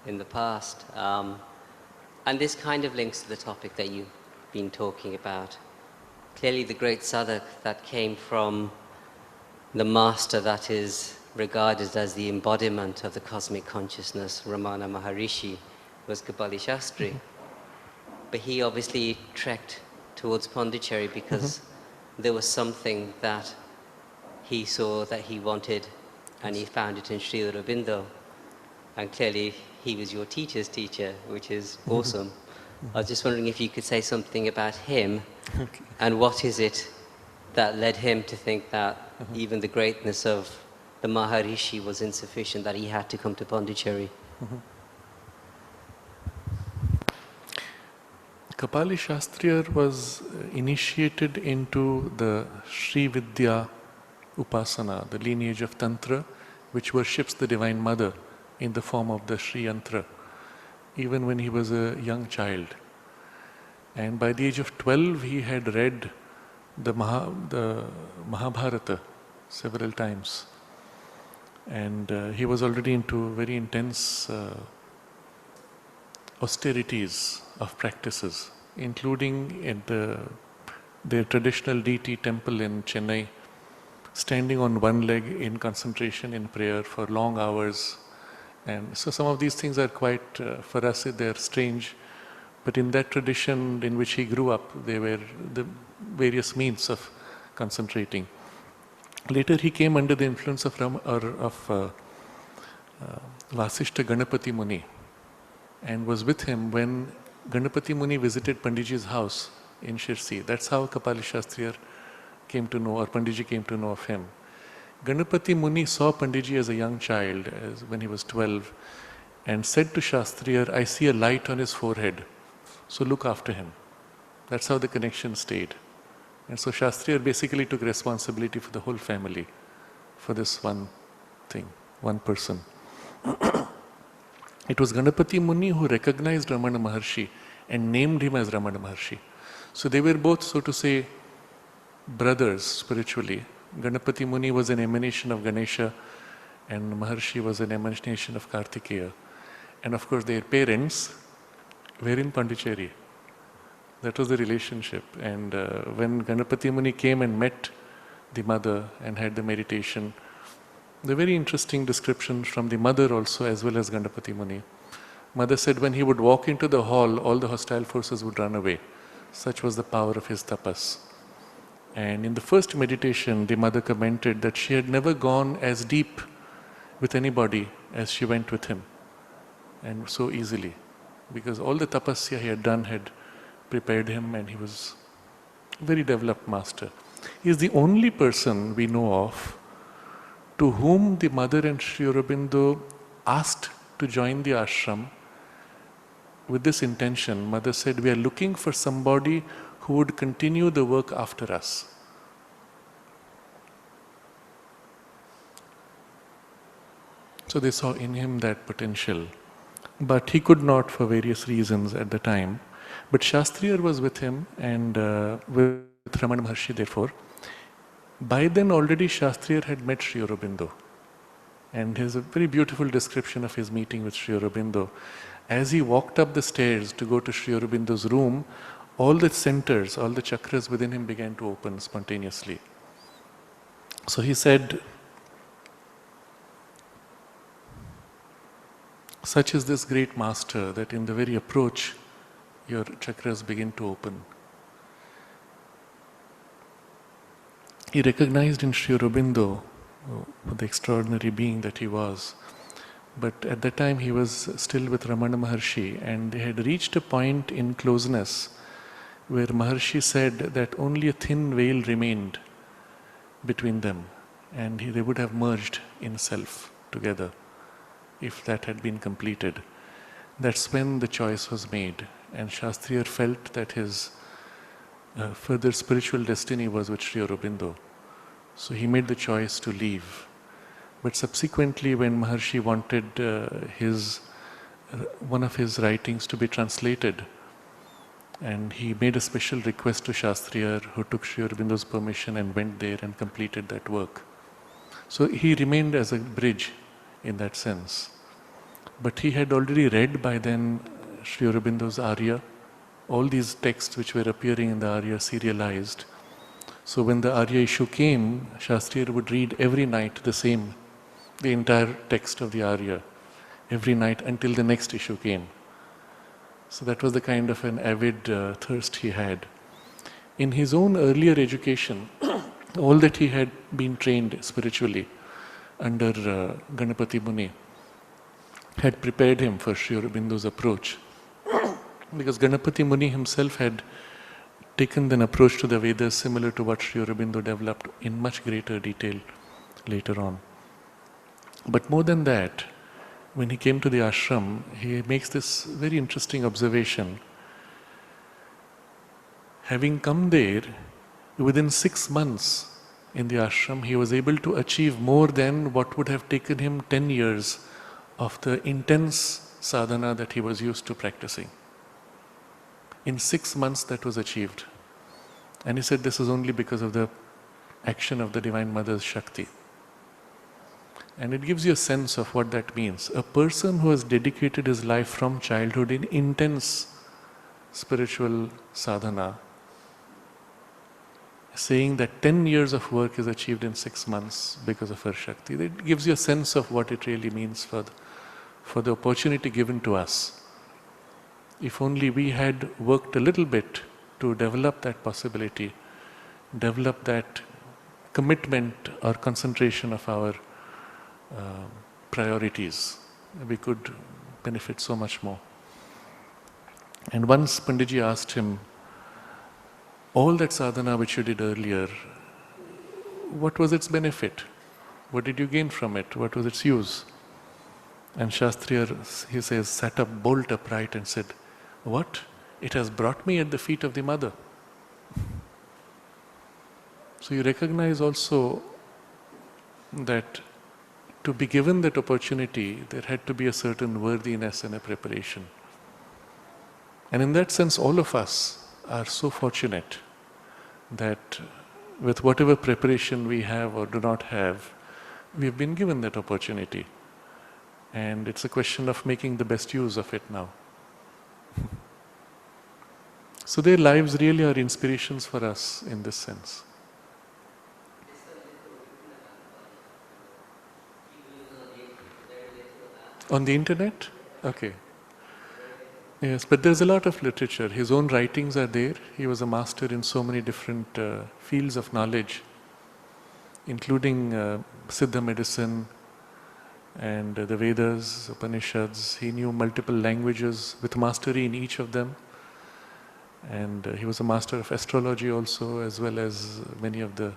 in the past. And this kind of links to the topic that you've been talking about. Clearly the great sadhak that came from the master that is regarded as the embodiment of the cosmic consciousness, Ramana Maharishi, was Kapali Shastri. But he obviously trekked towards Pondicherry because there was something that he saw that he wanted, and he found it in Sri Aurobindo. And clearly he was your teacher's teacher, which is awesome. I was just wondering if you could say something about him, and what is it that led him to think that even the greatness of the Maharishi was insufficient, that he had to come to Pondicherry? Kapali Shastriyar was initiated into the Sri Vidya Upasana, the lineage of Tantra, which worships the Divine Mother in the form of the Sri Yantra, even when he was a young child. And by the age of 12, he had read the Mahabharata several times. And he was already into very intense austerities of practices, including at their traditional deity temple in Chennai, standing on one leg in concentration in prayer for long hours. And so some of these things are quite, for us, they're strange. But in that tradition in which he grew up, they were the various means of concentrating. Later he came under the influence of Vasishta Ganapati Muni, and was with him when Ganapati Muni visited Panditji's house in Shirsi. That's how Kapali Shastriyar came to know, or Panditji came to know of him. Ganapati Muni saw Panditji as a young child, when he was 12, and said to Shastriyar, I see a light on his forehead, so look after him. That's how the connection stayed. And so Shastriyar basically took responsibility for the whole family, for this one thing, one person. It was Ganapati Muni who recognized Ramana Maharshi and named him as Ramana Maharshi. So they were both, so to say, brothers spiritually. Ganapati Muni was an emanation of Ganesha and Maharshi was an emanation of Kartikeya. And of course their parents were in Pondicherry. That was the relationship. And when Ganapati Muni came and met the mother and had the meditation, the very interesting description from the mother also as well as Ganapati Muni. Mother said when he would walk into the hall, all the hostile forces would run away. Such was the power of his tapas. And in the first meditation, the mother commented that she had never gone as deep with anybody as she went with him, and so easily, because all the tapasya he had done had prepared him, and he was a very developed master. He is the only person we know of to whom the mother and Sri Aurobindo asked to join the ashram with this intention. Mother said, we are looking for somebody who would continue the work after us. So they saw in him that potential. But he could not for various reasons at the time. But Shastriyar was with him and with Ramana Maharshi therefore. By then already Shastriyar had met Sri Aurobindo. And there's a very beautiful description of his meeting with Sri Aurobindo. As he walked up the stairs to go to Sri Aurobindo's room, all the centers, all the chakras within him began to open spontaneously. So he said, such is this great master that in the very approach, your chakras begin to open. He recognized in Sri Aurobindo the extraordinary being that he was. But at that time he was still with Ramana Maharshi, and they had reached a point in closeness where Maharshi said that only a thin veil remained between them, and they would have merged in self together if that had been completed. That's when the choice was made, and Shastriyar felt that his further spiritual destiny was with Sri Aurobindo. So he made the choice to leave. But subsequently, when Maharshi wanted one of his writings to be translated, and he made a special request to Shastriyar, who took Sri Aurobindo's permission and went there and completed that work. So he remained as a bridge in that sense. But he had already read by then Sri Aurobindo's Arya, all these texts which were appearing in the Arya serialized. So when the Arya issue came, Shastriyar would read every night the entire text of the Arya, every night until the next issue came. So that was the kind of an avid thirst he had. In his own earlier education, all that he had been trained spiritually under Ganapati Muni had prepared him for Sri Aurobindo's approach. Because Ganapati Muni himself had taken an approach to the Vedas similar to what Sri Aurobindo developed in much greater detail later on. But more than that, when he came to the ashram, he makes this very interesting observation. Having come there, within 6 months in the ashram, he was able to achieve more than what would have taken him 10 years of the intense sadhana that he was used to practicing. In 6 months that was achieved. And he said this is only because of the action of the Divine Mother's Shakti. And it gives you a sense of what that means. A person who has dedicated his life from childhood in intense spiritual sadhana, saying that 10 years of work is achieved in 6 months because of her Shakti. It gives you a sense of what it really means for the opportunity given to us. If only we had worked a little bit to develop that possibility, develop that commitment or concentration of our priorities, we could benefit so much more. And once Panditji asked him, all that sadhana which you did earlier, what was its benefit? What did you gain from it? What was its use? And Shastriya, he says, sat up bolt upright and said, what? It has brought me at the feet of the mother. So you recognize also that to be given that opportunity, there had to be a certain worthiness and a preparation. And in that sense, all of us are so fortunate that with whatever preparation we have or do not have, we have been given that opportunity. And it's a question of making the best use of it now. So their lives really are inspirations for us in this sense. On the internet? Okay. Yes, but there's a lot of literature. His own writings are there. He was a master in so many different fields of knowledge, including Siddha medicine and the Vedas, Upanishads. He knew multiple languages with mastery in each of them. And he was a master of astrology also, as well as many of the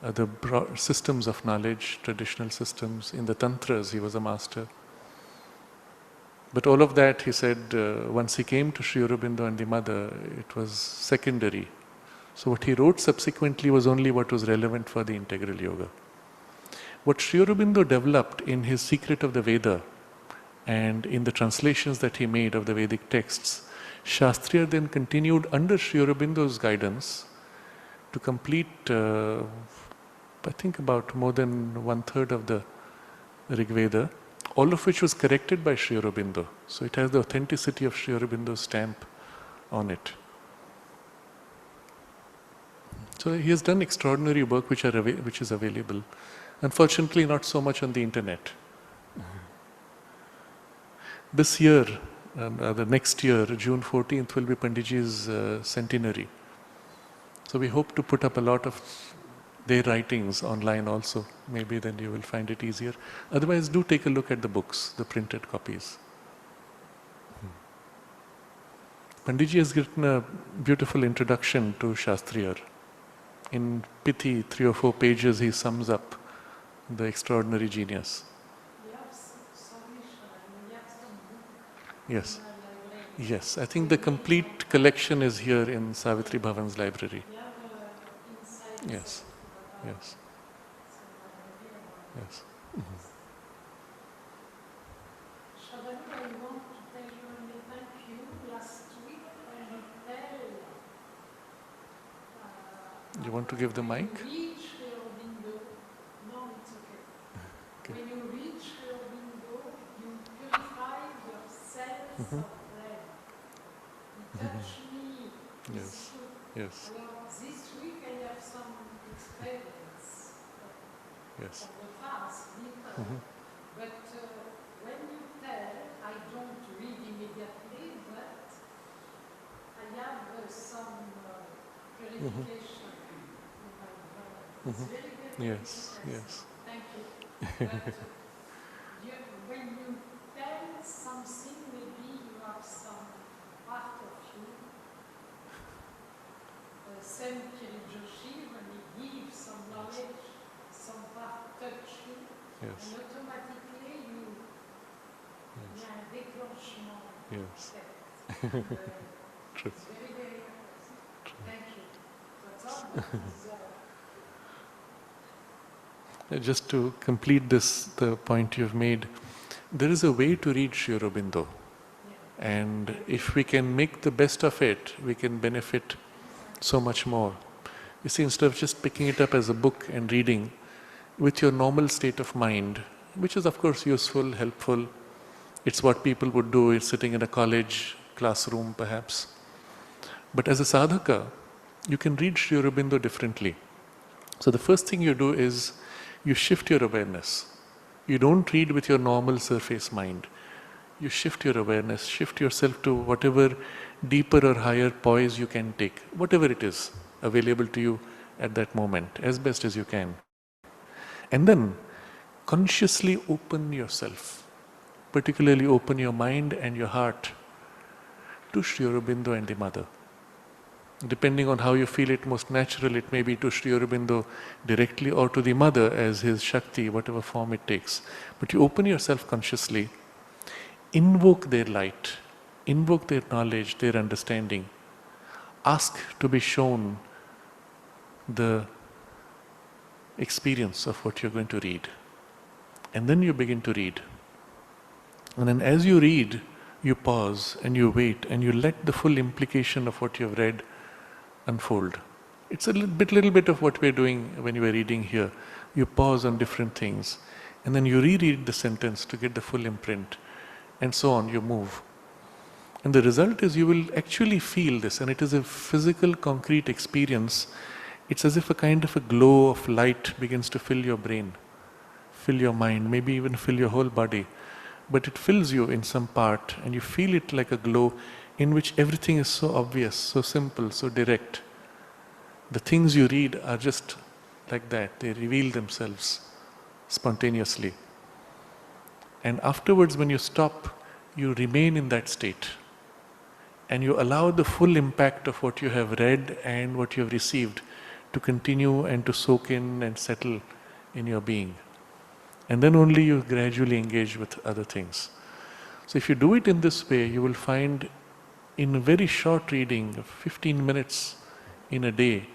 other systems of knowledge, traditional systems. In the Tantras, he was a master. But all of that, he said, once he came to Sri Aurobindo and the mother, it was secondary. So what he wrote subsequently was only what was relevant for the integral yoga. What Sri Aurobindo developed in his Secret of the Veda and in the translations that he made of the Vedic texts, Shastriya then continued under Sri Aurobindo's guidance to complete, I think about more than 1/3 of the Rig Veda, all of which was corrected by Sri Aurobindo. So it has the authenticity of Sri Aurobindo's stamp on it. So he has done extraordinary work which is available. Unfortunately, not so much on the internet. This year, the next year, June 14th, will be Panditji's centenary. So we hope to put up a lot of their writings online also. Maybe then you will find it easier. Otherwise, do take a look at the books, the printed copies. Panditji has written a beautiful introduction to Shastriya. In pithy, 3 or 4 pages, he sums up the extraordinary genius. Yes. Yes, I think the complete collection is here in Savitri Bhavan's library. Yes. Yes. Yes. Mm-hmm. I want to tell you only thank you. Last week, You want to give the mic? Reach Aurobindo. No, it's okay. Okay. When you reach Aurobindo, you purify yourself of bread. You touch me. Yes. Yes. Alors, this week I have some experience Yes. of the fast, Mm-hmm. but when you tell, I don't read immediately, but I have some purification in my brain. It's very, very Yes. Yes. Thank you. But when you tell something, maybe you have some part of you. Same Kiri Joshi, when he gives some knowledge, some part touch you, Yes. and automatically you Yes. have a déclenchement Yes. effect. True. It's very, very interesting. Thank you. That's all. Just to complete this, the point you've made, there is a way to read Sri Aurobindo. And if we can make the best of it, we can benefit so much more. You see, instead of just picking it up as a book and reading, with your normal state of mind, which is of course useful, helpful, it's what people would do, it's sitting in a college classroom perhaps. But as a sadhaka, you can read Sri Aurobindo differently. So the first thing you do is, you shift your awareness. You don't read with your normal surface mind. You shift your awareness, shift yourself to whatever deeper or higher poise you can take, whatever it is available to you at that moment, as best as you can. And then consciously open yourself, particularly open your mind and your heart to Sri Aurobindo and the Mother. Depending on how you feel it most natural, it may be to Sri Aurobindo directly or to the mother as his Shakti, whatever form it takes. But you open yourself consciously, invoke their light, invoke their knowledge, their understanding, ask to be shown the experience of what you're going to read. And then you begin to read. And then as you read, you pause and you wait and you let the full implication of what you've read unfold. It's a little bit of what we're doing when we're reading here. You pause on different things and then you reread the sentence to get the full imprint, and so on, you move. And the result is you will actually feel this, and it is a physical, concrete experience. It's as if a kind of a glow of light begins to fill your brain, fill your mind, maybe even fill your whole body. But it fills you in some part, and you feel it like a glow in which everything is so obvious, so simple, so direct. The things you read are just like that. They reveal themselves spontaneously. And afterwards, when you stop, you remain in that state. And you allow the full impact of what you have read and what you have received to continue and to soak in and settle in your being. And then only you gradually engage with other things. So if you do it in this way, you will find in a very short reading, 15 minutes in a day,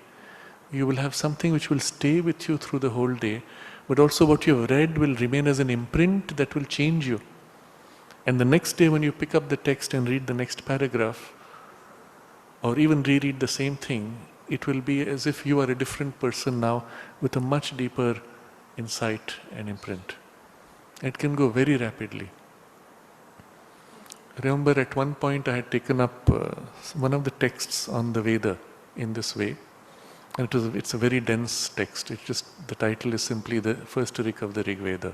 you will have something which will stay with you through the whole day, but also what you have read will remain as an imprint that will change you. And the next day when you pick up the text and read the next paragraph, or even reread the same thing, it will be as if you are a different person now with a much deeper insight and imprint. It can go very rapidly. I remember at one point I had taken up one of the texts on the Veda in this way, and it's a very dense text. The title is simply the first Rik of the Rig Veda.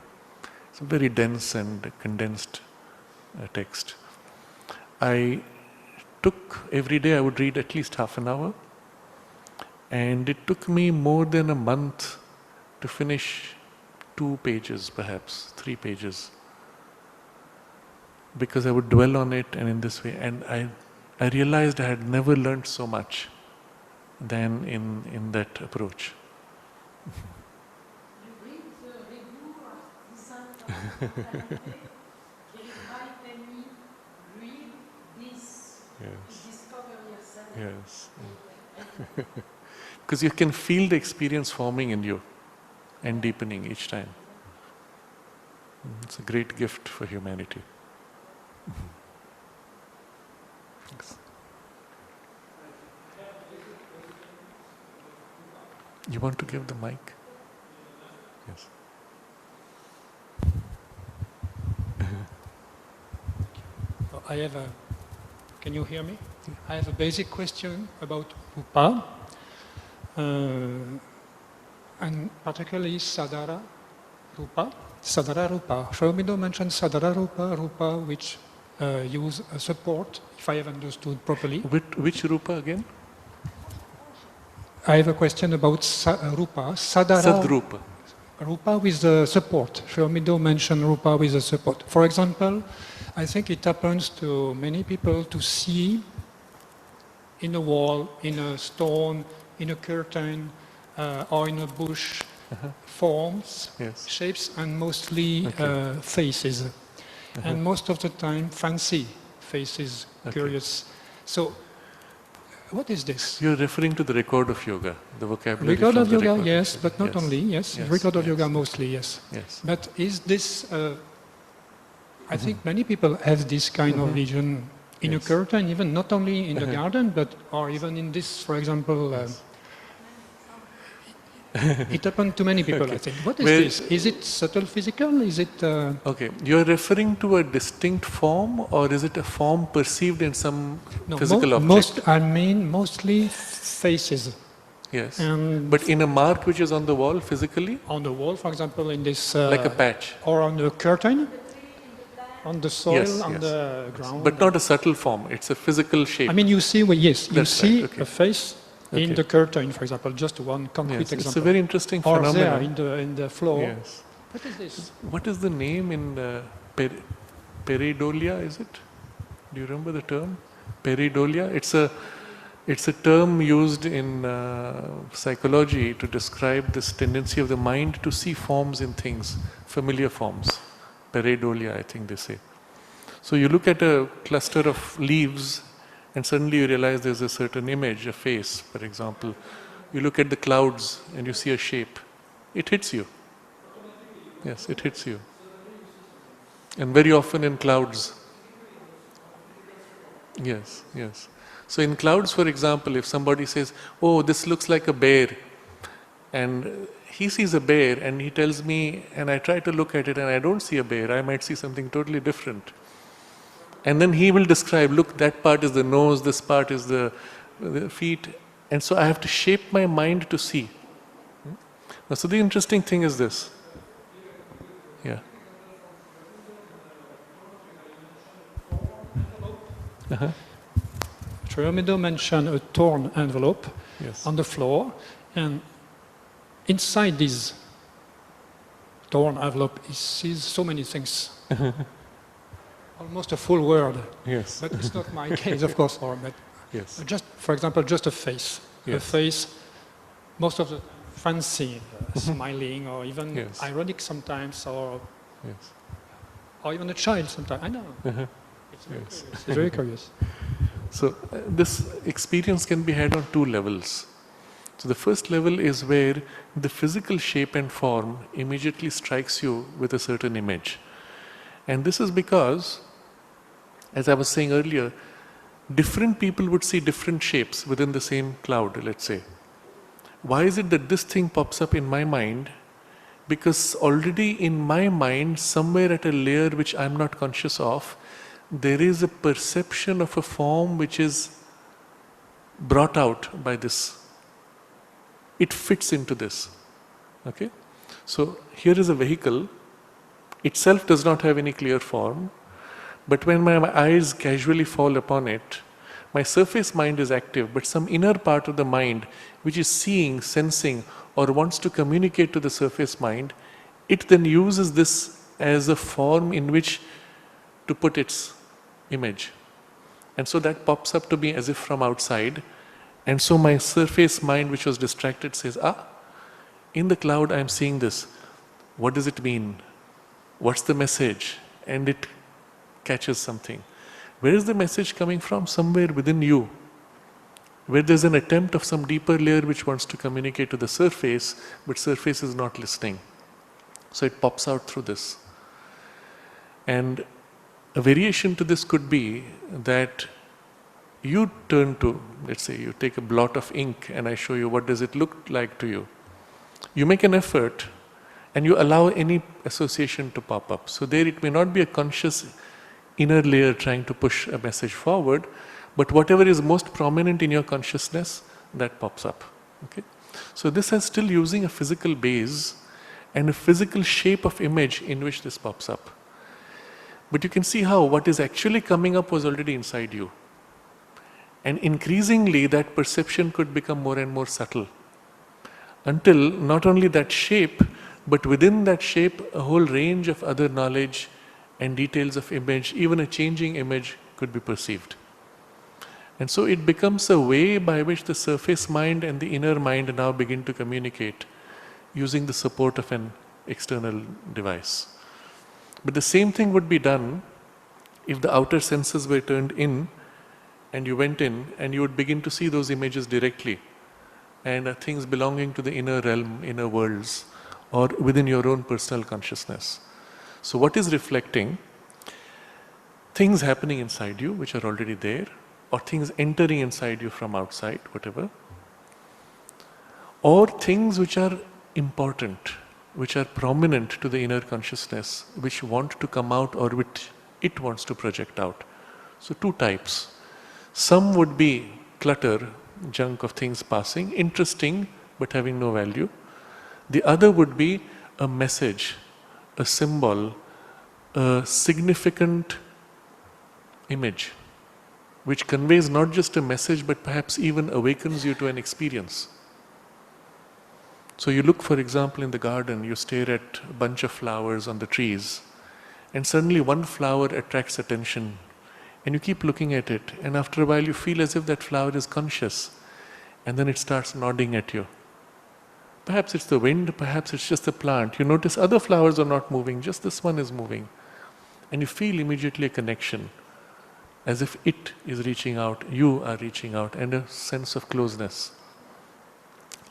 It's a very dense and condensed text. I took, every day I would read at least half an hour, and it took me more than a month to finish 2 pages, perhaps 3 pages, because I would dwell on it and in this way. And I realized I had never learned so much than in that approach. You read the review of Saint Invite me, read this, to discover yourself. Yes. Because you can feel the experience forming in you and deepening each time. It's a great gift for humanity. Thanks. You want to give the mic? Yes. I have a. Can you hear me? I have a basic question about Rupa, and particularly Sadhara Rupa. Sadhara Rupa. Sri Aurobindo mentioned Sadhara Rupa, Rupa which use a support, if I have understood properly. Which Rupa again? I have a question about Rupa. Sadhara Sadrupa. Rupa with the support. Sri Aurobindo mentioned Rupa with the support. For example, I think it happens to many people to see in a wall, in a stone, in a curtain, or in a bush, forms, Yes. shapes, and mostly faces. And most of the time, fancy faces, curious. So, what is this? You're referring to the record of yoga, the vocabulary. Record from of the yoga, record. yes, but not Yes. only, yes. Yes, Record of yes. yoga mostly, yes. Yes. But is this, I think many people have this kind of vision in a Yes. curtain, even not only in the garden, but or even in this, for example. It happened to many people, I think. What is this? Is it subtle physical? Is it... Okay, you're referring to a distinct form, or is it a form perceived in some physical object? Mostly faces. Yes. And But in a mark which is on the wall physically? on the wall, for example, in this... Like a patch? Or on the curtain, on the soil, Yes, on yes. the ground. But not a subtle form, it's a physical shape. I mean, you see, well, yes, you That's see right, okay. a face in Okay. the curtain, for example, just one concrete Yes, example. it's a very interesting or there phenomenon. in the floor. Yes. What is this? What is the name in pareidolia, is it? Do you remember the term? Pareidolia? It's a It's a term used in psychology to describe this tendency of the mind to see forms in things, familiar forms. Pareidolia, I think they say. So you look at a cluster of leaves and suddenly you realize there's a certain image, a face, for example. You look at the clouds and you see a shape. It hits you. Yes, it hits you. And very often in clouds. Yes, yes. So in clouds, for example, if somebody says, oh, this looks like a bear, and he sees a bear and he tells me, and I try to look at it and I don't see a bear, I might see something totally different. And then he will describe, look, that part is the nose, this part is the feet, and so I have to shape my mind to see. Now, so the interesting thing is this. Yeah. Uh-huh. Sri Aurobindo mentioned a torn envelope Yes. on the floor, and inside this torn envelope he sees so many things. Almost a full world. Yes. But it's not my case, of course, but Yes. just, for example, just a face. A Yes. face, most of the fancy, smiling, or even Yes. ironic sometimes, Yes. or even a child sometimes. I know. Uh-huh. It's very Yes. curious. It's very curious. So this experience can be had on two levels. So the first level is where the physical shape and form immediately strikes you with a certain image. And this is because, as I was saying earlier, different people would see different shapes within the same cloud, let's say. Why is it that this thing pops up in my mind? Because already in my mind, somewhere at a layer which I'm not conscious of, there is a perception of a form which is brought out by this. It fits into this. Okay? So here is a vehicle. Itself does not have any clear form, but when my eyes casually fall upon it, my surface mind is active, but some inner part of the mind which is seeing, sensing, or wants to communicate to the surface mind, it then uses this as a form in which to put its image. And so that pops up to me as if from outside, and so my surface mind which was distracted says, in the cloud I am seeing this. What does it mean? What's the message? And it catches something. Where is the message coming from? Somewhere within you, where there's an attempt of some deeper layer which wants to communicate to the surface, but surface is not listening. So it pops out through this. And a variation to this could be that you turn to, let's say you take a blot of ink and I show you what does it look like to you. You make an effort and you allow any association to pop up. So there it may not be a conscious inner layer trying to push a message forward, but whatever is most prominent in your consciousness, that pops up. Okay? So this is still using a physical base and a physical shape of image in which this pops up. But you can see how what is actually coming up was already inside you. And increasingly that perception could become more and more subtle, until not only that shape, but within that shape, a whole range of other knowledge and details of image, even a changing image, could be perceived. And so it becomes a way by which the surface mind and the inner mind now begin to communicate using the support of an external device. But the same thing would be done if the outer senses were turned in and you went in and you would begin to see those images directly and things belonging to the inner realm, inner worlds, or within your own personal consciousness. So what is reflecting? Things happening inside you which are already there, or things entering inside you from outside, whatever, or things which are important, which are prominent to the inner consciousness, which want to come out or which it wants to project out. So two types. Some would be clutter, junk of things passing, interesting but having no value. The other would be a message, a symbol, a significant image, which conveys not just a message but perhaps even awakens you to an experience. So you look, for example, in the garden, you stare at a bunch of flowers on the trees, and suddenly one flower attracts attention And you keep looking at it, and after a while you feel as if that flower is conscious, and then it starts nodding at you. Perhaps it's the wind, perhaps it's just the plant. You notice other flowers are not moving, just this one is moving. And you feel immediately a connection, as if it is reaching out, you are reaching out, and a sense of closeness.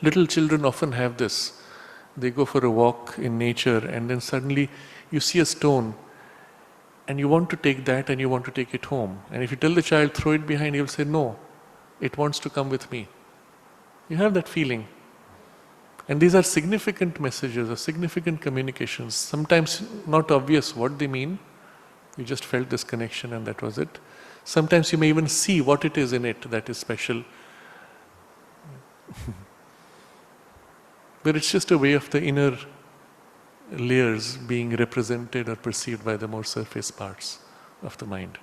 Little children often have this. They go for a walk in nature, and then suddenly you see a stone, and you want to take that and you want to take it home. And if you tell the child, throw it behind, he'll say, no, it wants to come with me. You have that feeling. And these are significant messages or significant communications, sometimes not obvious what they mean. You just felt this connection and that was it. Sometimes you may even see what it is in it that is special. But it's just a way of the inner layers being represented or perceived by the more surface parts of the mind.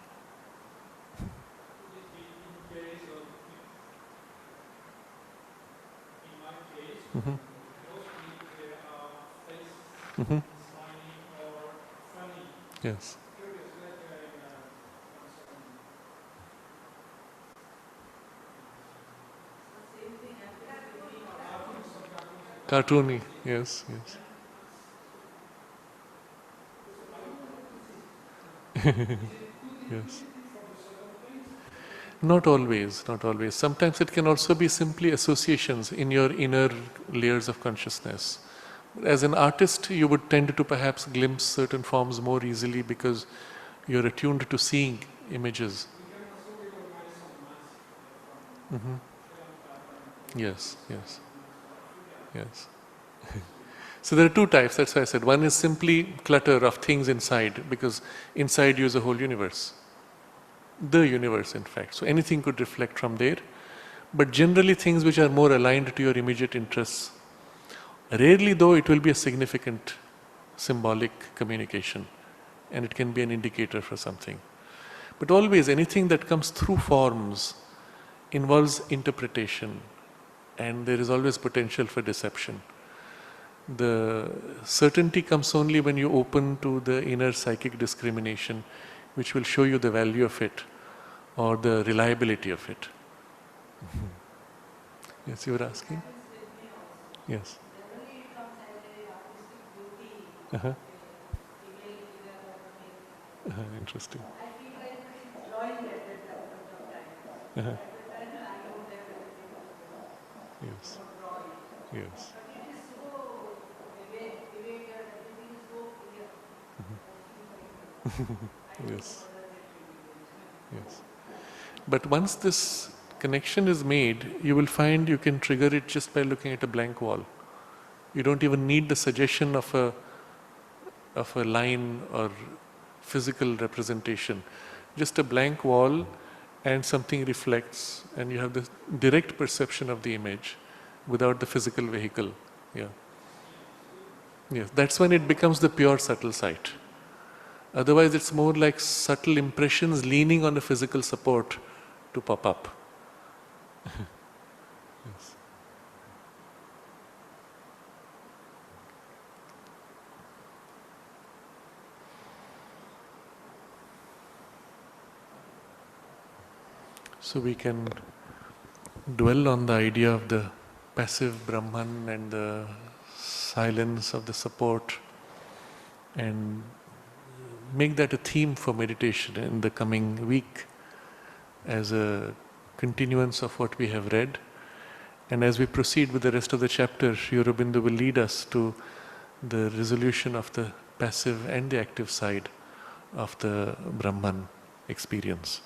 Mm-hmm. Mm-hmm. Yes. Cartoony, yes, yes. Yes. Not always, not always. Sometimes it can also be simply associations in your inner layers of consciousness. As an artist, you would tend to perhaps glimpse certain forms more easily because you're attuned to seeing images. Mm-hmm. Yes, yes, yes. So there are two types, that's why I said. One is simply clutter of things inside, because inside you is a whole universe. The universe, in fact. So anything could reflect from there. But generally things which are more aligned to your immediate interests. Rarely though, it will be a significant symbolic communication, and it can be an indicator for something. But always anything that comes through forms involves interpretation, and there is always potential for deception. The certainty comes only when you open to the inner psychic discrimination, which will show you the value of it or the reliability of it. Yes, you were asking? Yes. Uh-huh. Interesting. Uh-huh. Yes. Yes. Yes. Yes. But once this connection is made, you will find you can trigger it just by looking at a blank wall. You don't even need the suggestion of a line or physical representation. Just a blank wall and something reflects, and you have the direct perception of the image without the physical vehicle. Yeah. Yes, that's when it becomes the pure subtle sight. Otherwise, it's more like subtle impressions leaning on a physical support to pop up. Yes. So we can dwell on the idea of the passive Brahman and the silence of the support, and make that a theme for meditation in the coming week as a continuance of what we have read. And as we proceed with the rest of the chapter, Sri Aurobindo will lead us to the resolution of the passive and the active side of the Brahman experience.